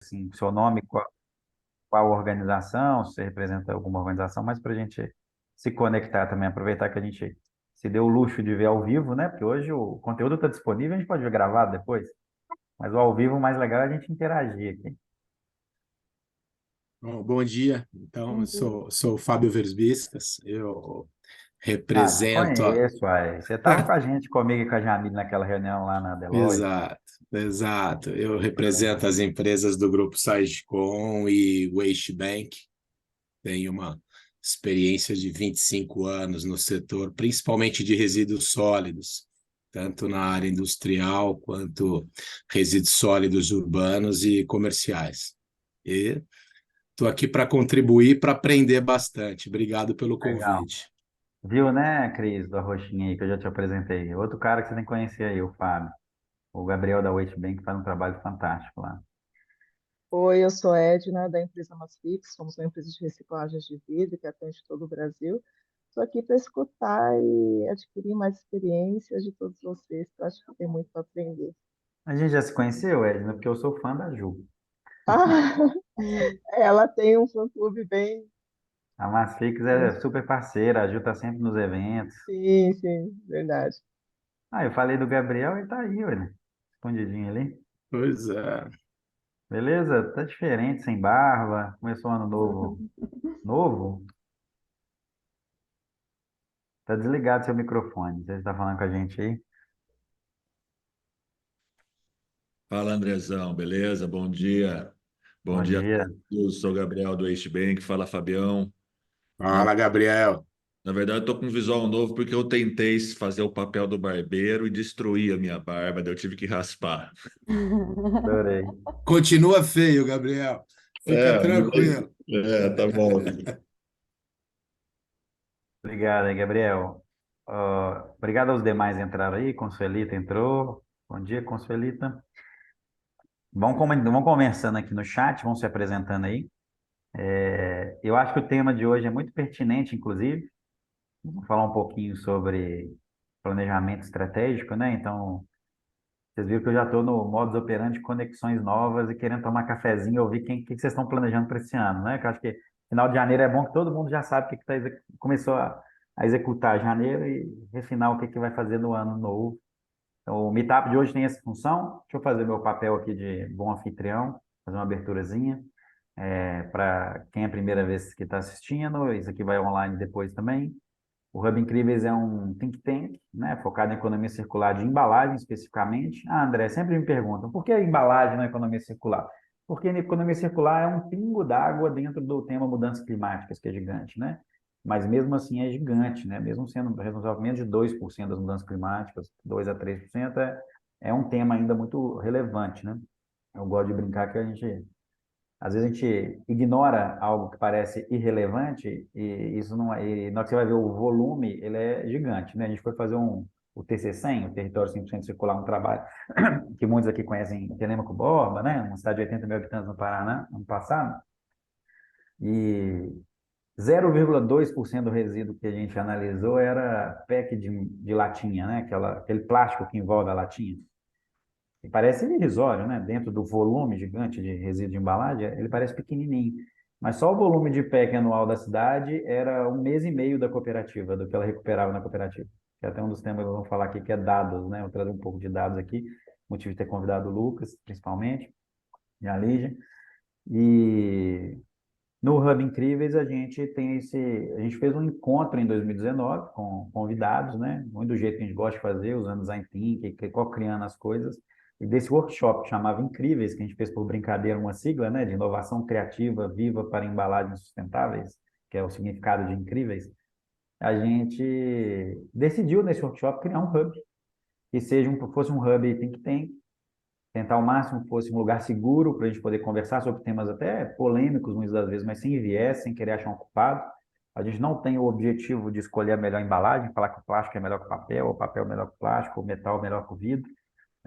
assim, seu nome, qual organização, se você representa alguma organização, mas para a gente se conectar também, aproveitar que a gente se deu o luxo de ver ao vivo, né? Porque hoje o conteúdo está disponível, a gente pode ver gravado depois, mas o ao vivo o mais legal é a gente interagir aqui. Bom dia. Então, eu sou o Fábio Versbistas, eu Ah, te represento a... conheço, aí. Você estava com a gente, comigo e com a Jamile naquela reunião lá na Deloitte. Exato, exato. Eu represento as empresas do grupo Sagicom e Waste Bank. Tenho uma experiência de 25 anos no setor, principalmente de resíduos sólidos, tanto na área industrial quanto resíduos sólidos urbanos e comerciais. E estou aqui para contribuir, para aprender bastante. Obrigado pelo Legal. convite. Viu, né, Cris, da Roxinha aí, que eu já te apresentei. Outro cara que você tem que conhecer aí, o Fábio. O Gabriel da Waste Bank faz um trabalho fantástico lá. Oi, eu sou Edna, da empresa Masfix, somos uma empresa de reciclagem de vidro que atende todo o Brasil. Estou aqui para escutar e adquirir mais experiências de todos vocês, que eu acho que tem muito para aprender. A gente já se conheceu, Edna, porque eu sou fã da Ju. Ah, ela tem um fã-clube bem... A Masfix é super parceira, a Ju tá sempre nos eventos. Sim, sim, verdade. Ah, eu falei do Gabriel e tá aí, olha. Escondidinho ali. Pois é. Beleza? Tá diferente, sem barba. Começou um ano novo. Novo? Tá desligado seu microfone. Você está falando com a gente aí? Fala, Andrezão, beleza? Bom dia. Bom Bom dia a dia. todos. Sou o Gabriel do Waste Bank. Fala, Fabião. Na, Fala, Gabriel. na verdade, estou com um visual novo porque eu tentei fazer o papel do barbeiro e destruí a minha barba, daí eu tive que raspar. Adorei. Continua feio, Gabriel. Fica tranquilo. Tá bom. Obrigado aí, Gabriel. Obrigado aos demais que entraram aí. Consuelita entrou. Bom dia, Consuelita. Vamos conversando aqui no chat, vamos se apresentando aí. Eu acho que o tema de hoje é muito pertinente, inclusive. Vamos falar um pouquinho sobre planejamento estratégico, né? Então, vocês viram que eu já estou no modus operandi de conexões novas e querendo tomar cafezinho e ouvir o que vocês estão planejando para esse ano, né? Que eu acho que final de janeiro é bom que todo mundo já sabe o que, começou a executar janeiro e refinar o que vai fazer no ano novo. Então, o Meetup de hoje tem essa função. Deixa eu fazer meu papel aqui de bom anfitrião, fazer uma aberturazinha. Para quem é a primeira vez que está assistindo, isso aqui vai online depois também. O Hub Incríveis é um think tank, né, focado em economia circular de embalagem especificamente. Ah, André, sempre me perguntam, por que a embalagem na economia circular? Porque a economia circular é um pingo d'água dentro do tema mudanças climáticas, que é gigante, né? Mas mesmo assim é gigante, né? Mesmo sendo responsável por menos de 2% das mudanças climáticas, 2 a 3%, é um tema ainda muito relevante, né? Eu gosto de brincar que às vezes a gente ignora algo que parece irrelevante e isso não é, e na hora que você vai ver o volume, ele é gigante, né? A gente foi fazer o TC100, o Território 100% Circular, um trabalho que muitos aqui conhecem, Telêmaco Borba, né? Uma cidade de 80 mil habitantes no Paraná, ano passado, e 0,2% do resíduo que a gente analisou era PEC de latinha, né? Aquele plástico que envolve a latinha. E parece irrisório, né? Dentro do volume gigante de resíduo de embalagem, ele parece pequenininho. Mas só o volume de PEC anual da cidade era um mês e meio da cooperativa, do que ela recuperava na cooperativa. Que é até um dos temas que vamos falar aqui, que é dados, né? Eu vou trazer um pouco de dados aqui. Motivo de ter convidado o Lucas, principalmente, e a Lígia. E no Hub Incríveis a gente fez um encontro em 2019 com convidados, né? Muito do jeito que a gente gosta de fazer, usando design thinking, co-criando as coisas. E desse workshop que chamava Incríveis, que a gente fez por brincadeira uma sigla, né? De inovação criativa viva para embalagens sustentáveis, que é o significado de Incríveis. A gente decidiu nesse workshop criar um hub que fosse um hub think tank, tentar ao máximo que fosse um lugar seguro para a gente poder conversar sobre temas até polêmicos, muitas das vezes, mas sem viés, sem querer achar um culpado. A gente não tem o objetivo de escolher a melhor embalagem, falar que o plástico é melhor que o papel é melhor que o plástico, o metal é melhor que o vidro.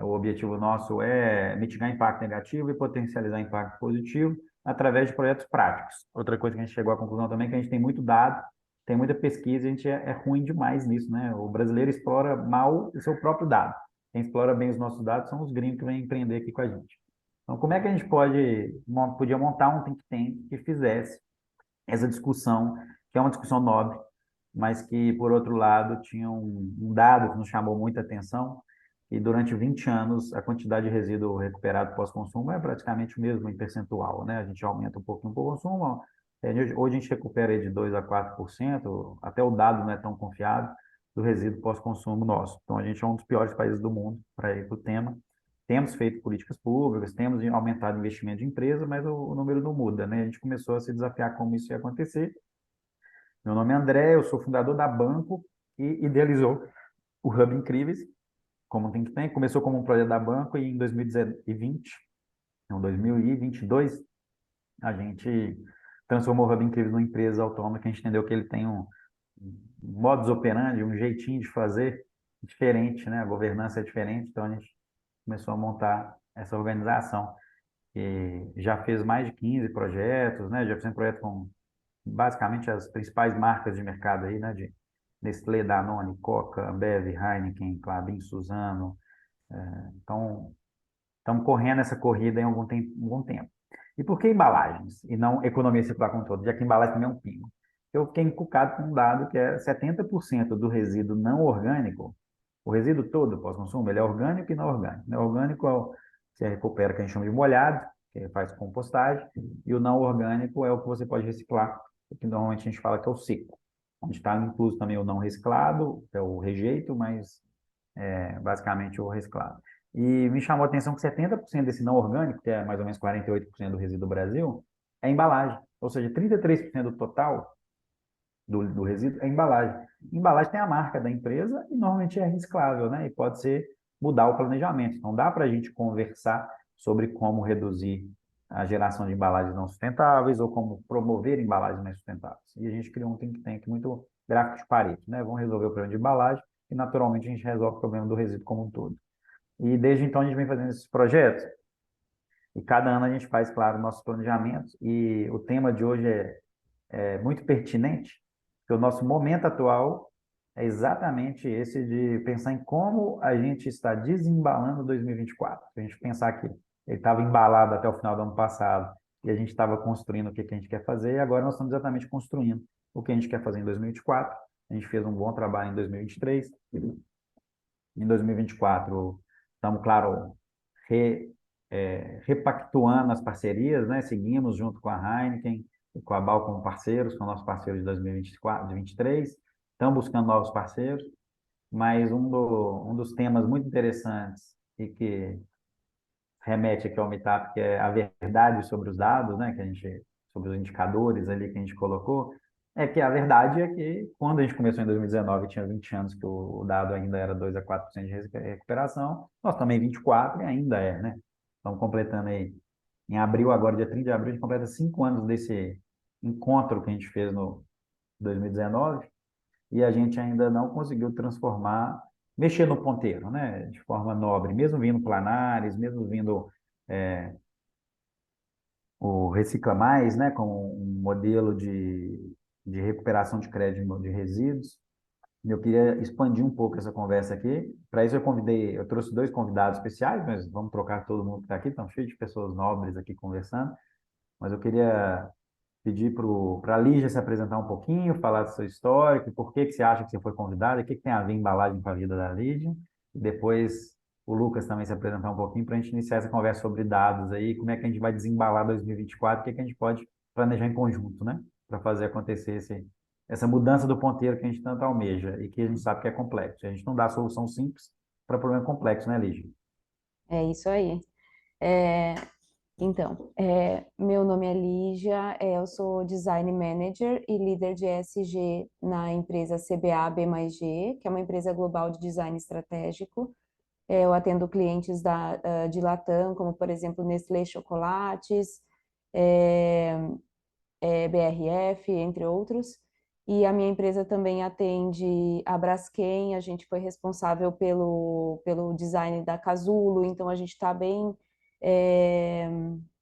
O objetivo nosso é mitigar impacto negativo e potencializar impacto positivo através de projetos práticos. Outra coisa que a gente chegou à conclusão também é que a gente tem muito dado, tem muita pesquisa, a gente é ruim demais nisso, né? O brasileiro explora mal o seu próprio dado. Quem explora bem os nossos dados são os gringos que vêm empreender aqui com a gente. Então, como é que a gente podia montar um think tank que fizesse essa discussão, que é uma discussão nobre, mas que, por outro lado, tinha um dado que nos chamou muita atenção, e durante 20 anos a quantidade de resíduo recuperado pós-consumo é praticamente o mesmo em percentual, né? A gente aumenta um pouquinho o consumo, hoje a gente recupera aí de 2 a 4%, até o dado não é tão confiável, do resíduo pós-consumo nosso. Então, a gente é um dos piores países do mundo para ir para o tema. Temos feito políticas públicas, temos aumentado o investimento de empresa, mas o número não muda, né? A gente começou a se desafiar como isso ia acontecer. Meu nome é André, eu sou fundador da Banco e idealizou o Hub Incríveis, como think tank. Começou como um projeto da Banco e em 2020, não, 2022, a gente transformou o Hub Incríveis numa empresa autônoma que a gente entendeu que ele tem um modus operandi, um jeitinho de fazer diferente, né? A governança é diferente, então a gente começou a montar essa organização. E já fez mais de 15 projetos, né? Já fizemos projeto com basicamente as principais marcas de mercado aí, né? De Nestlé, Danone, Coca, Ambev, Heineken, Klabin, Suzano. Então, estamos correndo essa corrida em algum tempo. E por que embalagens e não economia circular como um todo? Já que embalagem também é um pingo. Eu fiquei encucado com um dado que é 70% do resíduo não orgânico, o resíduo todo pós-consumo, ele é orgânico e não orgânico. Não orgânico é o que você recupera, que a gente chama de molhado, que faz compostagem, e o não orgânico é o que você pode reciclar, que normalmente a gente fala que é o seco, onde está incluso também o não reciclado, que é o rejeito, mas basicamente o reciclado. E me chamou a atenção que 70% desse não orgânico, que é mais ou menos 48% do resíduo do Brasil, é embalagem. Ou seja, 33% do total do resíduo é embalagem. Embalagem tem a marca da empresa e normalmente é reciclável, né? E pode ser mudar o planejamento. Então, dá para a gente conversar sobre como reduzir a geração de embalagens não sustentáveis ou como promover embalagens mais sustentáveis. E a gente criou um think tank muito gráfico de Pareto, né? Vamos resolver o problema de embalagem e, naturalmente, a gente resolve o problema do resíduo como um todo. E desde então a gente vem fazendo esses projetos e cada ano a gente faz, claro, nossos planejamentos e o tema de hoje é muito pertinente, porque o nosso momento atual é exatamente esse de pensar em como a gente está desembalando 2024. Se a gente pensar que ele estava embalado até o final do ano passado e a gente estava construindo o que a gente quer fazer, e agora nós estamos exatamente construindo o que a gente quer fazer em 2024. A gente fez um bom trabalho em 2023. Em 2024, estamos, claro, repactuando as parcerias, né? Seguimos junto com a Heineken e com a Bal como parceiros, são nossos parceiros de 2024, de 2023. Estamos buscando novos parceiros, mas um dos temas muito interessantes e que remete aqui ao Meetup, que é a verdade sobre os dados, né? Que a gente, sobre os indicadores ali que a gente colocou, é que a verdade é que quando a gente começou em 2019, tinha 20 anos que o dado ainda era 2 a 4% de recuperação, nós também 24 e ainda é, né? Estamos completando aí, em abril, agora dia 30 de abril, a gente completa 5 anos desse encontro que a gente fez no 2019 e a gente ainda não conseguiu transformar, mexer no ponteiro, né? De forma nobre, mesmo vindo planares, mesmo vindo o Recicla Mais, né, com um modelo de recuperação de crédito de resíduos. Eu queria expandir um pouco essa conversa aqui. Para isso eu trouxe dois convidados especiais, mas vamos trocar todo mundo que está aqui, estão cheios de pessoas nobres aqui conversando. Mas eu queria pedir para a Lígia se apresentar um pouquinho, falar do seu histórico, por que você acha que você foi convidada, o que tem a ver embalagem com a vida da Lígia. E depois o Lucas também se apresentar um pouquinho para a gente iniciar essa conversa sobre dados aí, como é que a gente vai desembalar 2024, o que a gente pode planejar em conjunto, né? Para fazer acontecer essa mudança do ponteiro que a gente tanto almeja e que a gente sabe que é complexo. A gente não dá solução simples para problema complexo, né, Lígia? É isso aí. É, então, meu nome é Lígia, eu sou Design Manager e líder de ESG na empresa CBA B+G, que é uma empresa global de design estratégico. Eu atendo clientes de Latam, como, por exemplo, Nestlé Chocolates, BRF, entre outros. E a minha empresa também atende a Braskem, a gente foi responsável pelo design da Casulo, então a gente está bem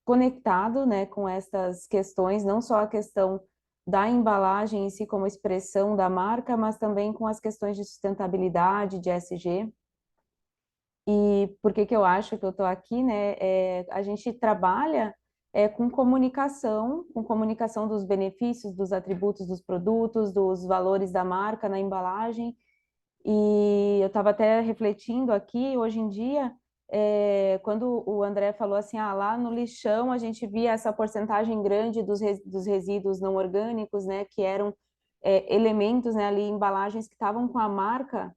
conectado, né, com essas questões, não só a questão da embalagem em si como expressão da marca, mas também com as questões de sustentabilidade, de ESG. E por que que eu acho que eu estou aqui, né? A gente trabalha com comunicação dos benefícios, dos atributos dos produtos, dos valores da marca na embalagem. E eu estava até refletindo aqui, hoje em dia, quando o André falou assim, lá no lixão a gente via essa porcentagem grande dos resíduos não orgânicos, né, que eram elementos, né, ali, embalagens que estavam com a marca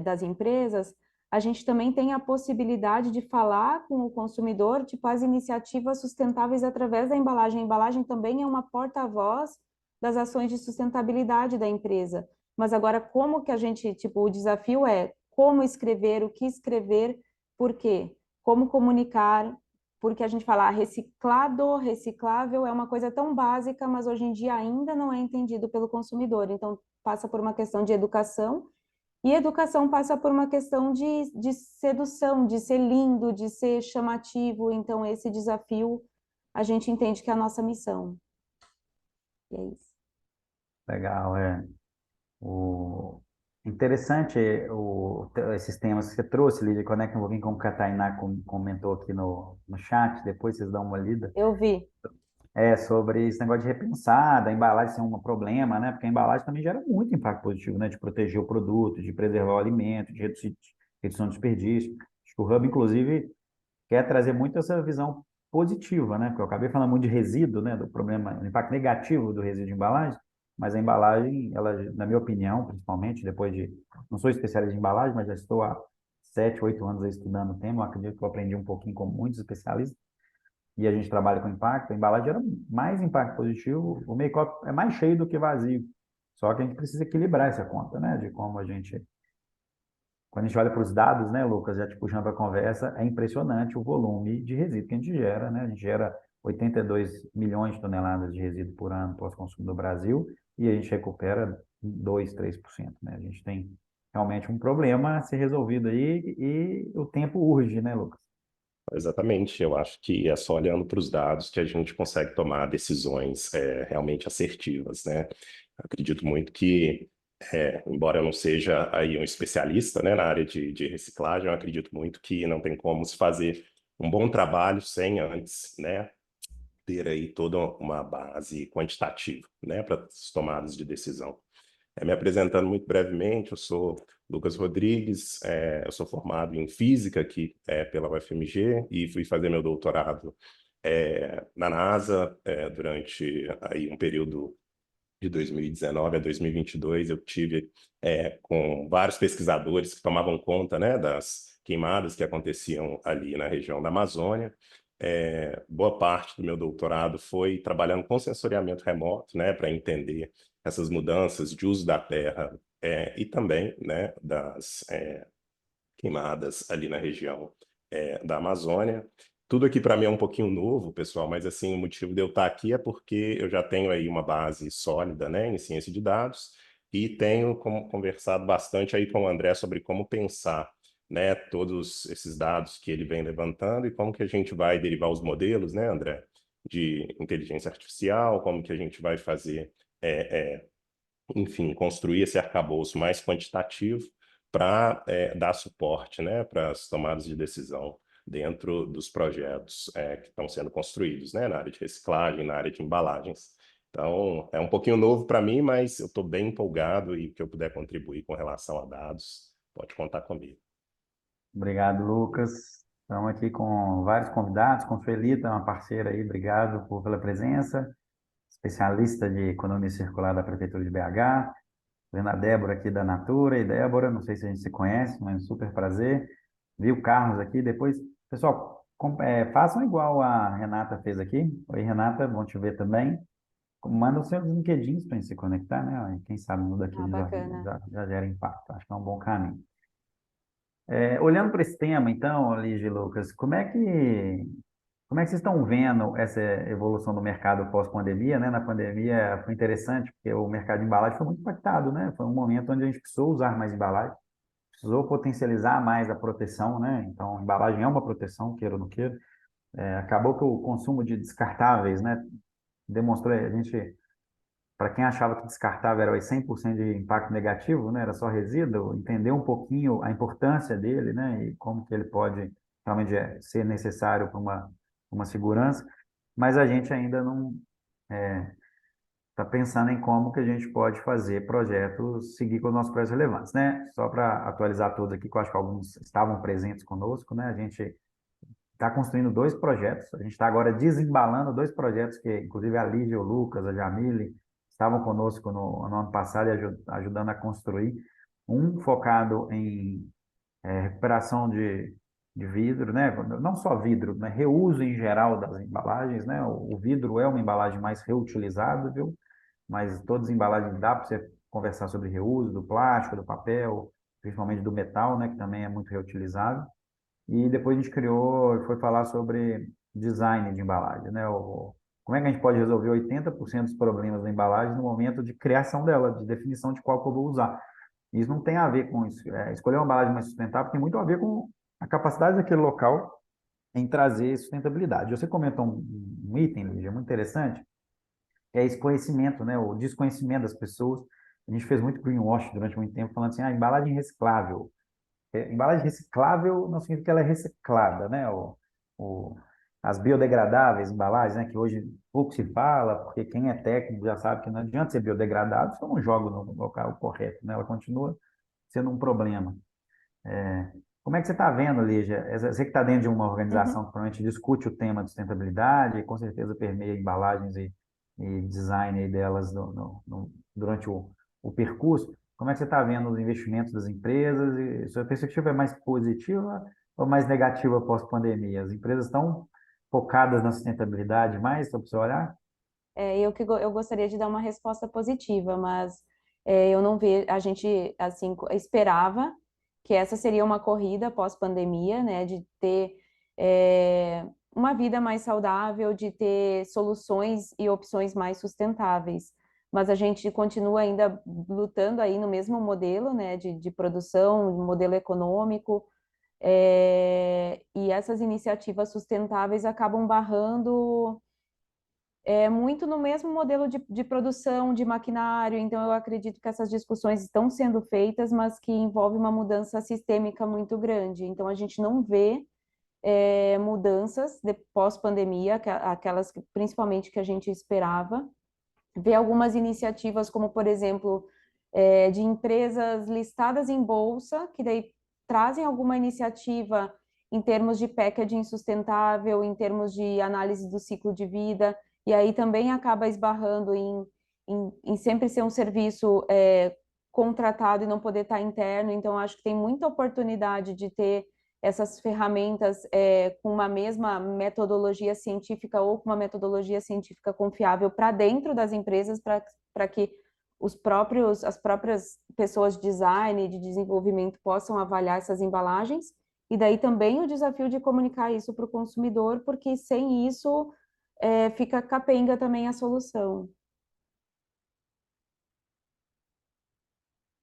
das empresas. A gente também tem a possibilidade de falar com o consumidor, tipo, as iniciativas sustentáveis através da embalagem. A embalagem também é uma porta-voz das ações de sustentabilidade da empresa. Mas agora, como que a gente, tipo, o desafio é como escrever, o que escrever, por quê? Como comunicar, porque a gente fala reciclado, reciclável é uma coisa tão básica, mas hoje em dia ainda não é entendido pelo consumidor. Então, passa por uma questão de educação, e educação passa por uma questão de sedução, de ser lindo, de ser chamativo. Então, esse desafio a gente entende que é a nossa missão. E é isso. Legal, é. O... Interessante esses temas que você trouxe, Lídia, quando é que eu vou vir como a Tainá comentou aqui no chat, depois vocês dão uma lida. Eu vi. Sobre esse negócio de repensar, da embalagem ser um problema, né? Porque a embalagem também gera muito impacto positivo, né? De proteger o produto, de preservar o alimento, de redução de desperdício. Acho que o Hub, inclusive, quer trazer muito essa visão positiva, né? Porque eu acabei falando muito de resíduo, né? Do problema, do impacto negativo do resíduo de embalagem, mas a embalagem, ela, na minha opinião, principalmente, depois de... Não sou especialista em embalagem, mas já estou há 7, 8 anos aí estudando o tema, eu acredito que eu aprendi um pouquinho com muitos especialistas, e a gente trabalha com impacto, a embalagem gera mais impacto positivo, o make-up é mais cheio do que vazio. Só que a gente precisa equilibrar essa conta, né? De como a gente... Quando a gente olha para os dados, né, Lucas, já te puxando para a conversa, é impressionante o volume de resíduo que a gente gera, né? A gente gera 82 milhões de toneladas de resíduo por ano pós-consumo no Brasil e a gente recupera 2, 3%, né? A gente tem realmente um problema a ser resolvido aí e o tempo urge, né, Lucas? Exatamente, eu acho que é só olhando para os dados que a gente consegue tomar decisões realmente assertivas, né? Acredito muito que, embora eu não seja aí um especialista, né, na área de reciclagem, eu acredito muito que não tem como se fazer um bom trabalho sem antes, né, ter aí toda uma base quantitativa, né, para as tomadas de decisão. Me apresentando muito brevemente, eu sou Lucas Rodrigues, eu sou formado em Física aqui pela UFMG e fui fazer meu doutorado na NASA durante aí um período de 2019 a 2022. Eu tive com vários pesquisadores que tomavam conta, né, das queimadas que aconteciam ali na região da Amazônia. Boa parte do meu doutorado foi trabalhando com sensoriamento remoto, né, para entender essas mudanças de uso da terra e também, né, das queimadas ali na região da Amazônia. Tudo aqui para mim é um pouquinho novo, pessoal, mas assim, o motivo de eu estar aqui é porque eu já tenho aí uma base sólida, né, em ciência de dados e tenho conversado bastante aí com o André sobre como pensar, né, todos esses dados que ele vem levantando e como que a gente vai derivar os modelos, né, André, de inteligência artificial, como que a gente vai fazer, enfim, construir esse arcabouço mais quantitativo para dar suporte, né, para as tomadas de decisão dentro dos projetos que estão sendo construídos, né, na área de reciclagem, na área de embalagens. Então, é um pouquinho novo para mim, mas eu estou bem empolgado e o que eu puder contribuir com relação a dados, pode contar comigo. Obrigado, Lucas. Estamos aqui com vários convidados, com Felita, uma parceira aí, obrigado pela presença, especialista de economia circular da Prefeitura de BH, vendo a Débora aqui da Natura, e Débora, não sei se a gente se conhece, mas um super prazer. Vi o Carlos aqui, depois, pessoal, façam igual a Renata fez aqui. Oi, Renata, bom te ver também. Manda os seus LinkedIns para a gente se conectar, né? Quem sabe muda aqui Bacana. já gera impacto, acho que é um bom caminho. Olhando para esse tema, então, Lígia e Lucas, como é que vocês estão vendo essa evolução do mercado pós-pandemia, né? Na pandemia foi interessante, porque o mercado de embalagem foi muito impactado, né? Foi um momento onde a gente precisou usar mais embalagem, precisou potencializar mais a proteção, né? Então, a embalagem é uma proteção, queira ou não queira. Acabou que o consumo de descartáveis, né? Demonstrou, a gente para quem achava que descartável era 100% de impacto negativo, né, era só resíduo, entender um pouquinho a importância dele, né, e como que ele pode realmente ser necessário para uma segurança, mas a gente ainda não está pensando em como que a gente pode fazer projetos, seguir com os nossos projetos relevantes, né? Só para atualizar todos aqui, que eu acho que alguns estavam presentes conosco, né? A gente está construindo 2 projetos. A gente está agora desembalando 2 projetos que, inclusive, a Lígia, o Lucas, a Jamile estavam conosco no ano passado e ajudando a construir. Um focado em recuperação de vidro, né? Não só vidro, né? Reuso em geral das embalagens, né? O vidro é uma embalagem mais reutilizável, mas todas as embalagens dá para você conversar sobre reuso do plástico, do papel, principalmente do metal, né? Que também é muito reutilizável. E depois a gente criou, foi falar sobre design de embalagem, né? Como é que a gente pode resolver 80% dos problemas da embalagem no momento de criação dela, de definição de qual que eu vou usar. Isso não tem a ver com isso. Escolher uma embalagem mais sustentável tem muito a ver com a capacidade daquele local em trazer sustentabilidade. Você comentou um item, Lígia, muito interessante, que é esse conhecimento, né? O desconhecimento das pessoas. A gente fez muito greenwash durante muito tempo, falando assim, embalagem reciclável. Embalagem reciclável não significa que ela é reciclada, né? As biodegradáveis embalagens, né? Que hoje pouco se fala, porque quem é técnico já sabe que não adianta ser biodegradável se eu não jogo no local correto, né? Ela continua sendo um problema. Como é que você está vendo, Lígia? Você que está dentro de uma Uhum. organização que provavelmente discute o tema de sustentabilidade, e com certeza permeia embalagens e design aí delas durante o percurso. Como é que você está vendo os investimentos das empresas? E sua perspectiva é mais positiva ou mais negativa pós-pandemia? As empresas estão focadas na sustentabilidade mais, para você olhar? Eu gostaria de dar uma resposta positiva, mas eu não vejo, a gente assim esperava que essa seria uma corrida pós-pandemia, né, de ter uma vida mais saudável, de ter soluções e opções mais sustentáveis. Mas a gente continua ainda lutando aí no mesmo modelo, né, de produção, modelo econômico, e essas iniciativas sustentáveis acabam barrando muito no mesmo modelo de produção, de maquinário, então eu acredito que essas discussões estão sendo feitas, mas que envolve uma mudança sistêmica muito grande. Então a gente não vê mudanças de pós-pandemia, aquelas que, principalmente que a gente esperava. Vê algumas iniciativas, como por exemplo, de empresas listadas em bolsa, que daí trazem alguma iniciativa em termos de packaging sustentável, em termos de análise do ciclo de vida, e aí também acaba esbarrando em sempre ser um serviço contratado e não poder estar interno. Então, acho que tem muita oportunidade de ter essas ferramentas com uma mesma metodologia científica ou com uma metodologia científica confiável para dentro das empresas, para que as próprias pessoas de design e de desenvolvimento possam avaliar essas embalagens. E daí também o desafio de comunicar isso para o consumidor, porque sem isso fica capenga também a solução.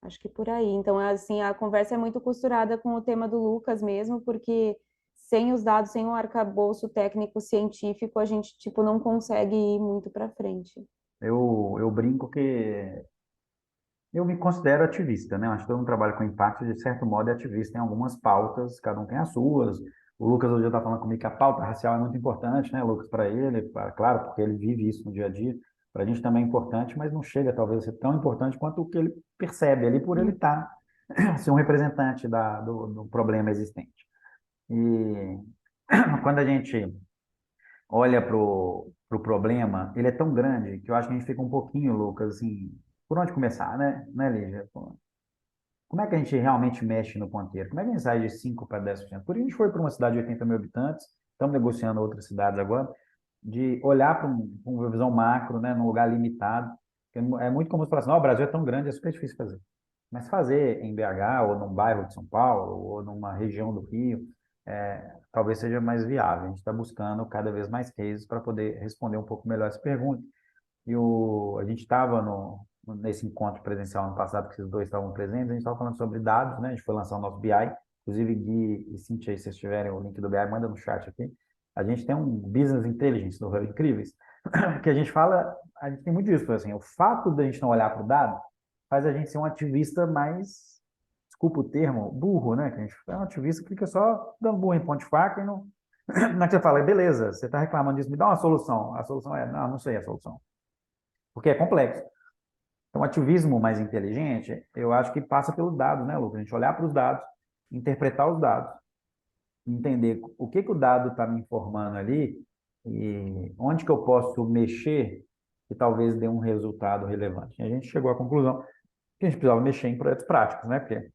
Acho que por aí. Então, assim, a conversa é muito costurada com o tema do Lucas mesmo, porque sem os dados, sem o arcabouço técnico científico, a gente, tipo, não consegue ir muito para frente. Eu brinco que eu me considero ativista, né? Acho que todo mundo trabalha com impacto, de certo modo, é ativista em algumas pautas, cada um tem as suas. O Lucas hoje está falando comigo que a pauta racial é muito importante, né, Lucas, para ele, claro, porque ele vive isso no dia a dia. Para a gente também é importante, mas não chega talvez a ser tão importante quanto o que ele percebe ali por ele estar, ser um representante do problema existente. E quando a gente olha para o problema, ele é tão grande que eu acho que a gente fica um pouquinho, Lucas, assim, por onde começar, né, Lígia? Como é que a gente realmente mexe no ponteiro? Como é que a gente sai de 5 para 10%? Por isso a gente foi para uma cidade de 80 mil habitantes, estamos negociando outras cidades agora, de olhar para uma visão macro, né, num lugar limitado. É muito como você falar assim, o Brasil é tão grande, é super difícil fazer. Mas fazer em BH, ou num bairro de São Paulo, ou numa região do Rio, talvez seja mais viável. A gente está buscando cada vez mais cases para poder responder um pouco melhor essa pergunta. A gente estava nesse encontro presencial ano passado, que esses dois estavam presentes, a gente estava falando sobre dados, né? A gente foi lançar o nosso BI, inclusive Gui e Cintia, se vocês tiverem o link do BI, manda no chat aqui. A gente tem um business intelligence do Hub Incríveis, que a gente tem muito isso, assim, o fato de a gente não olhar para o dado faz a gente ser um ativista mais, desculpa o termo, burro, né? Que a gente é um ativista que fica só dando burro em ponte de faca e não. Não é que você fala, beleza, você está reclamando disso, me dá uma solução. A solução é, não, não sei a solução. Porque é complexo. Então, o ativismo mais inteligente, eu acho que passa pelos dados, né, Lucas? A gente olhar para os dados, interpretar os dados, entender o que que o dado está me informando ali e onde que eu posso mexer que talvez dê um resultado relevante. E a gente chegou à conclusão que a gente precisava mexer em projetos práticos, né? Porque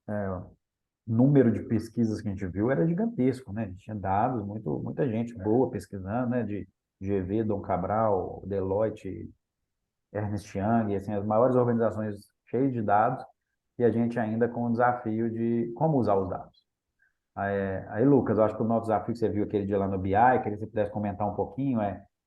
o número de pesquisas que a gente viu era gigantesco, né? A gente tinha dados, muita gente boa pesquisando, né? De GV, Dom Cabral, Deloitte, Ernst Young, assim, as maiores organizações cheias de dados, e a gente ainda com o desafio de como usar os dados. Aí, Lucas, eu acho que o nosso desafio que você viu aquele dia lá no BI, queria que você pudesse comentar um pouquinho,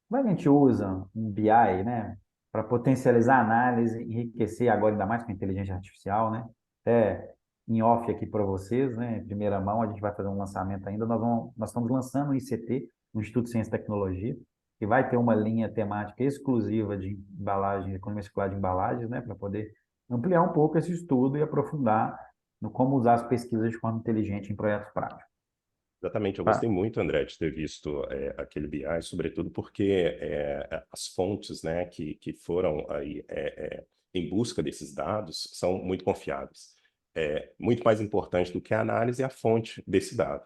como é que a gente usa um BI, né, para potencializar a análise, enriquecer agora ainda mais com a inteligência artificial, né? Até em off aqui para vocês, né, em primeira mão, a gente vai fazer um lançamento ainda, nós estamos lançando o ICT, o Instituto de Ciência e Tecnologia, que vai ter uma linha temática exclusiva de embalagem, economia circular de embalagens, né, para poder ampliar um pouco esse estudo e aprofundar no como usar as pesquisas de forma inteligente em projetos práticos. Exatamente, eu Tá? gostei muito, André, de ter visto aquele BI, sobretudo porque as fontes, né, que foram aí em busca desses dados são muito confiáveis. É muito mais importante do que a análise é a fonte desse dado.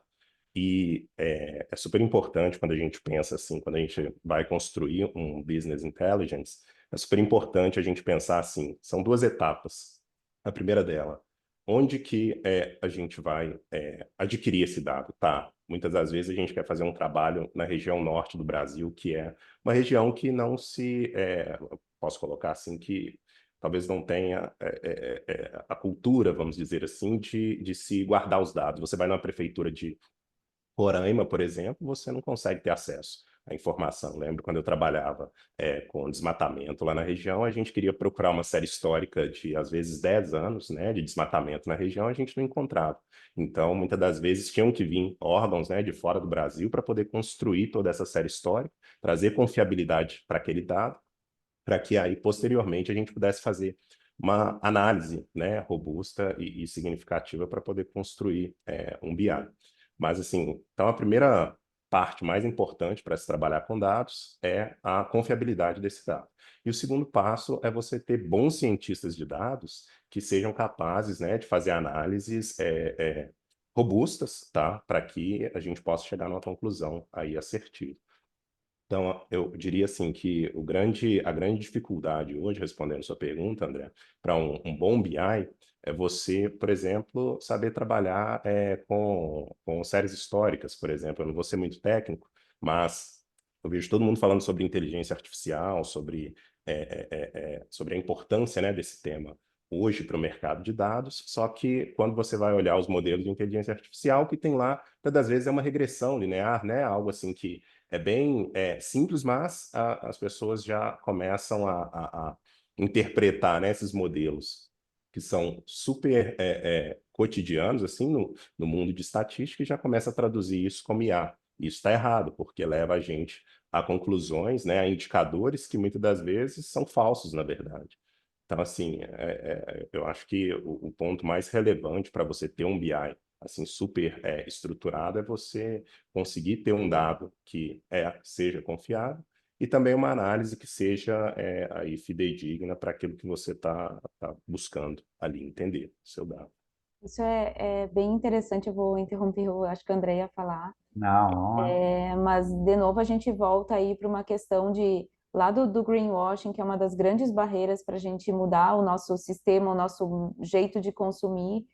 E é super importante quando a gente pensa assim, quando a gente vai construir um business intelligence, é super importante a gente pensar assim, são duas etapas. A primeira dela, onde que a gente vai adquirir esse dado? Tá, muitas das vezes a gente quer fazer um trabalho na região norte do Brasil, que é uma região que não se, posso colocar assim, que talvez não tenha a cultura, vamos dizer assim, de se guardar os dados. Você vai numa prefeitura de Roraima, por exemplo, você não consegue ter acesso à informação. Lembro quando eu trabalhava com desmatamento lá na região, a gente queria procurar uma série histórica de, às vezes, 10 anos, né, de desmatamento na região, a gente não encontrava. Então, muitas das vezes, tinham que vir órgãos, né, de fora do Brasil para poder construir toda essa série histórica, trazer confiabilidade para aquele dado, para que aí, posteriormente, a gente pudesse fazer uma análise, né, robusta e significativa para poder construir um BI. Mas, assim, então a primeira parte mais importante para se trabalhar com dados é a confiabilidade desse dado. E o segundo passo é você ter bons cientistas de dados que sejam capazes, né, de fazer análises robustas, tá, para que a gente possa chegar numa conclusão aí assertiva. Então, eu diria assim que a grande dificuldade hoje, respondendo sua pergunta, André, para um bom BI, é você, por exemplo, saber trabalhar com séries históricas, por exemplo. Eu não vou ser muito técnico, mas eu vejo todo mundo falando sobre inteligência artificial, sobre a importância, né, desse tema hoje para o mercado de dados, só que quando você vai olhar os modelos de inteligência artificial, o que tem lá, muitas vezes é uma regressão linear, né, algo assim que é bem simples, mas as pessoas já começam a interpretar, né, esses modelos que são super cotidianos assim no mundo de estatística e já começa a traduzir isso como IA. Isso está errado, porque leva a gente a conclusões, né, a indicadores que muitas das vezes são falsos, na verdade. Então, assim, eu acho que o ponto mais relevante para você ter um BI assim super estruturado é você conseguir ter um dado que seja confiável e também uma análise que seja aí fidedigna para aquilo que você está buscando ali entender, o seu dado. Isso é bem interessante, eu vou interromper, eu acho que a Andrea ia falar. Não, não. Mas, de novo, a gente volta aí para uma questão de lá do greenwashing, que é uma das grandes barreiras para a gente mudar o nosso sistema, o nosso jeito de consumir,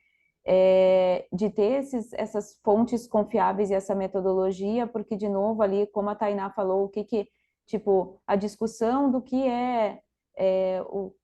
de ter essas fontes confiáveis e essa metodologia, porque, de novo, ali, como a Tainá falou, tipo, a discussão do que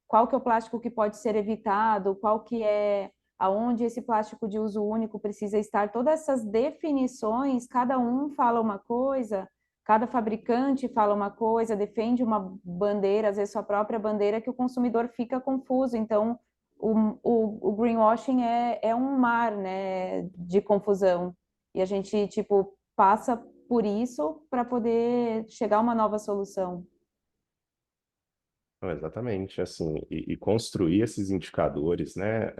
qual que é o plástico que pode ser evitado, qual que é aonde esse plástico de uso único precisa estar, todas essas definições, cada um fala uma coisa, cada fabricante fala uma coisa, defende uma bandeira, às vezes sua própria bandeira, que o consumidor fica confuso. Então, o greenwashing é um mar, né, de confusão. E a gente, tipo, passa por isso para poder chegar a uma nova solução. Não, exatamente, assim, e construir esses indicadores, né,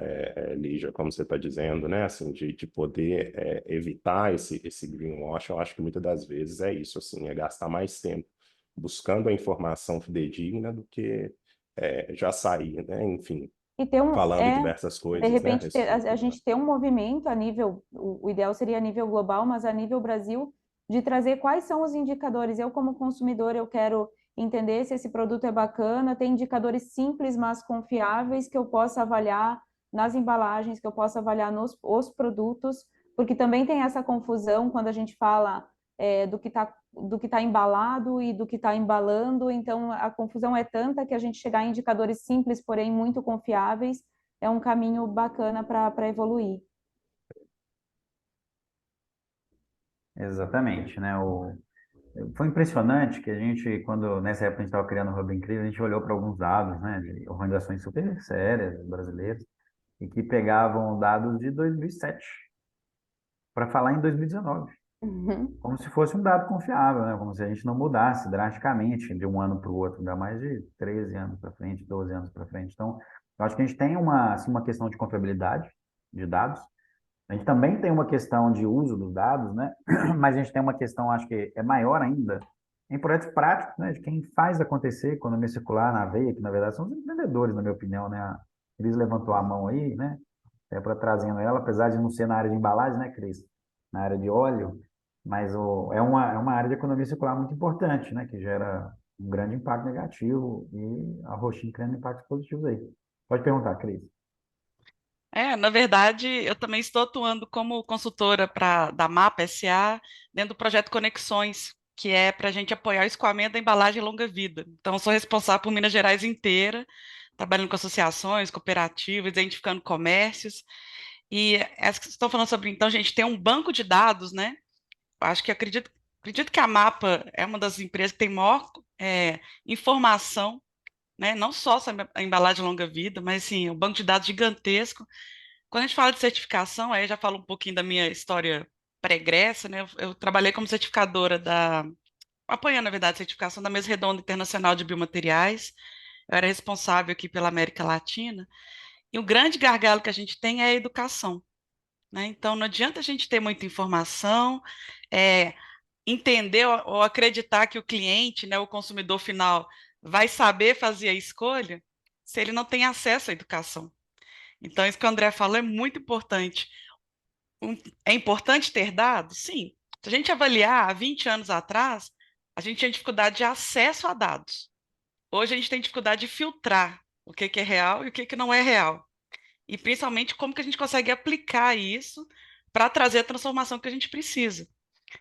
Lígia, como você está dizendo, né, assim, de poder evitar esse greenwash, eu acho que muitas das vezes é isso, assim, é gastar mais tempo buscando a informação fidedigna do que já sair, né, enfim, E ter falando diversas de coisas, né, a repente, respeito a gente ter um movimento a nível, o ideal seria a nível global, mas a nível Brasil, de trazer quais são os indicadores. Eu, como consumidor, eu quero entender se esse produto é bacana, tem indicadores simples, mas confiáveis, que eu possa avaliar nas embalagens, que eu possa avaliar nos os produtos, porque também tem essa confusão quando a gente fala do que tá embalado e do que está embalando, então a confusão é tanta que a gente chegar em indicadores simples, porém muito confiáveis, é um caminho bacana para evoluir. Exatamente, né? Foi impressionante que a gente, quando nessa época a gente estava criando o Hub Incrível, a gente olhou para alguns dados, né, de organizações super sérias brasileiras e que pegavam dados de 2007 para falar em 2019, Uhum. como se fosse um dado confiável, né? Como se a gente não mudasse drasticamente de um ano para o outro, ainda mais de 13 anos para frente, 12 anos para frente. Então, eu acho que a gente tem assim, uma questão de confiabilidade de dados. A gente também tem uma questão de uso dos dados, né? Mas a gente tem uma questão, acho que é maior ainda, em projetos práticos, né? De quem faz acontecer economia circular na veia, que na verdade são os empreendedores, na minha opinião, né? A Cris levantou a mão aí, né? É para trazendo ela, apesar de não ser na área de embalagem, né, Cris? Na área de óleo, mas é uma área de economia circular muito importante, né? Que gera um grande impacto negativo e a Roxin criando impactos positivos aí. Pode perguntar, Cris. Na verdade, eu também estou atuando como consultora da MAPA SA dentro do projeto Conexões, que é para a gente apoiar o escoamento da embalagem longa vida. Então, eu sou responsável por Minas Gerais inteira, trabalhando com associações, cooperativas, identificando comércios. E as que estão falando sobre, então, a gente tem um banco de dados, né? Acho que acredito que a MAPA é uma das empresas que tem maior informação, né? Não só sobre a embalagem longa vida, mas sim, um banco de dados gigantesco. Quando a gente fala de certificação, aí eu já falo um pouquinho da minha história pregressa, né? Eu trabalhei como certificadora apoiando, na verdade, a certificação da Mesa Redonda Internacional de Biomateriais. Eu era responsável aqui pela América Latina. E o grande gargalo que a gente tem é a educação, né? Então, não adianta a gente ter muita informação, é, entender ou acreditar que o cliente, né, o consumidor final, vai saber fazer a escolha se ele não tem acesso à educação. Então, isso que o André falou é muito importante. É importante ter dados? Sim. Se a gente avaliar há 20 anos atrás, a gente tinha dificuldade de acesso a dados. Hoje a gente tem dificuldade de filtrar o que é real e o que não é real. E principalmente como que a gente consegue aplicar isso para trazer a transformação que a gente precisa.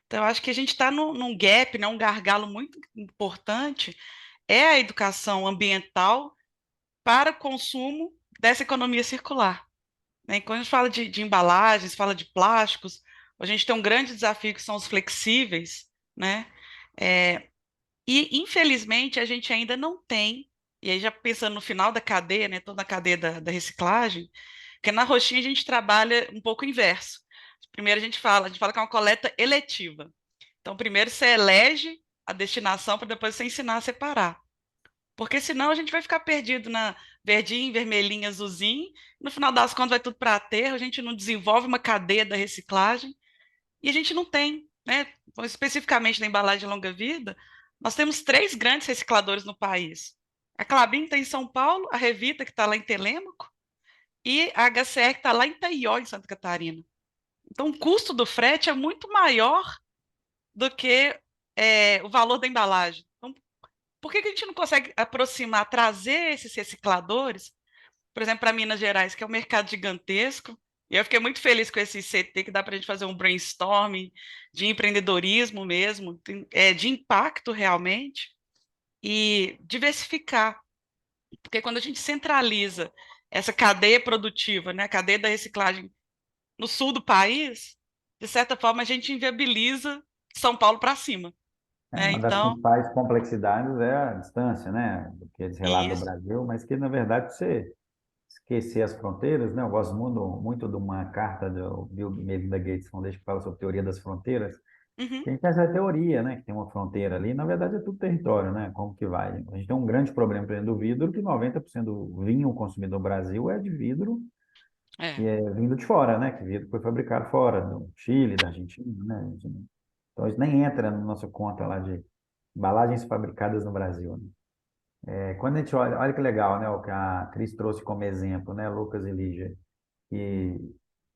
Então, eu acho que a gente está num gap, né, um gargalo muito importante, é a educação ambiental para consumo dessa economia circular, né? E quando a gente fala de embalagens, fala de plásticos, a gente tem um grande desafio que são os flexíveis, né? É, e, infelizmente, a gente ainda não tem, e aí já pensando no final da cadeia, né, toda a cadeia da reciclagem, porque na Roxinha a gente trabalha um pouco inverso. Primeiro a gente fala que é uma coleta eletiva. Então, primeiro você elege a destinação para depois você ensinar a separar. Porque senão a gente vai ficar perdido na verdinho, vermelhinho, azulzinho. No final das contas, vai tudo para aterro, a gente não desenvolve uma cadeia da reciclagem e a gente não tem, né? Especificamente na embalagem longa-vida, nós temos três grandes recicladores no país. A Klabin está em São Paulo, a Revita, que está lá em Telêmaco, e a HCR, que está lá em Itaió, em Santa Catarina. Então, o custo do frete é muito maior do que o valor da embalagem. Então, por que a gente não consegue aproximar, trazer esses recicladores, por exemplo, para Minas Gerais, que é um mercado gigantesco? E eu fiquei muito feliz com esse CT, que dá para a gente fazer um brainstorming de empreendedorismo mesmo, de impacto realmente, e diversificar. Porque quando a gente centraliza essa cadeia produtiva, né, a cadeia da reciclagem no sul do país, de certa forma a gente inviabiliza São Paulo para cima, né? Uma das Então, principais complexidades é a distância, né? Do que eles relatam do isso. Brasil, mas que, na verdade, você esquecer as fronteiras, né? Eu gosto muito de uma carta do Bill e Melinda Gates Foundation que fala sobre teoria das fronteiras, Uhum. A gente tem essa teoria, né, que tem uma fronteira ali, na verdade é tudo território, né, como que vai? A gente tem um grande problema dentro do vidro, que 90% do vinho consumido no Brasil é de vidro, É. que é vindo de fora, né, que vidro foi fabricado fora, do Chile, da Argentina, né, então isso nem entra na nossa conta lá de embalagens fabricadas no Brasil, né? Quando a gente olha que legal, né, o que a Cris trouxe como exemplo, né, Lucas e Lígia, que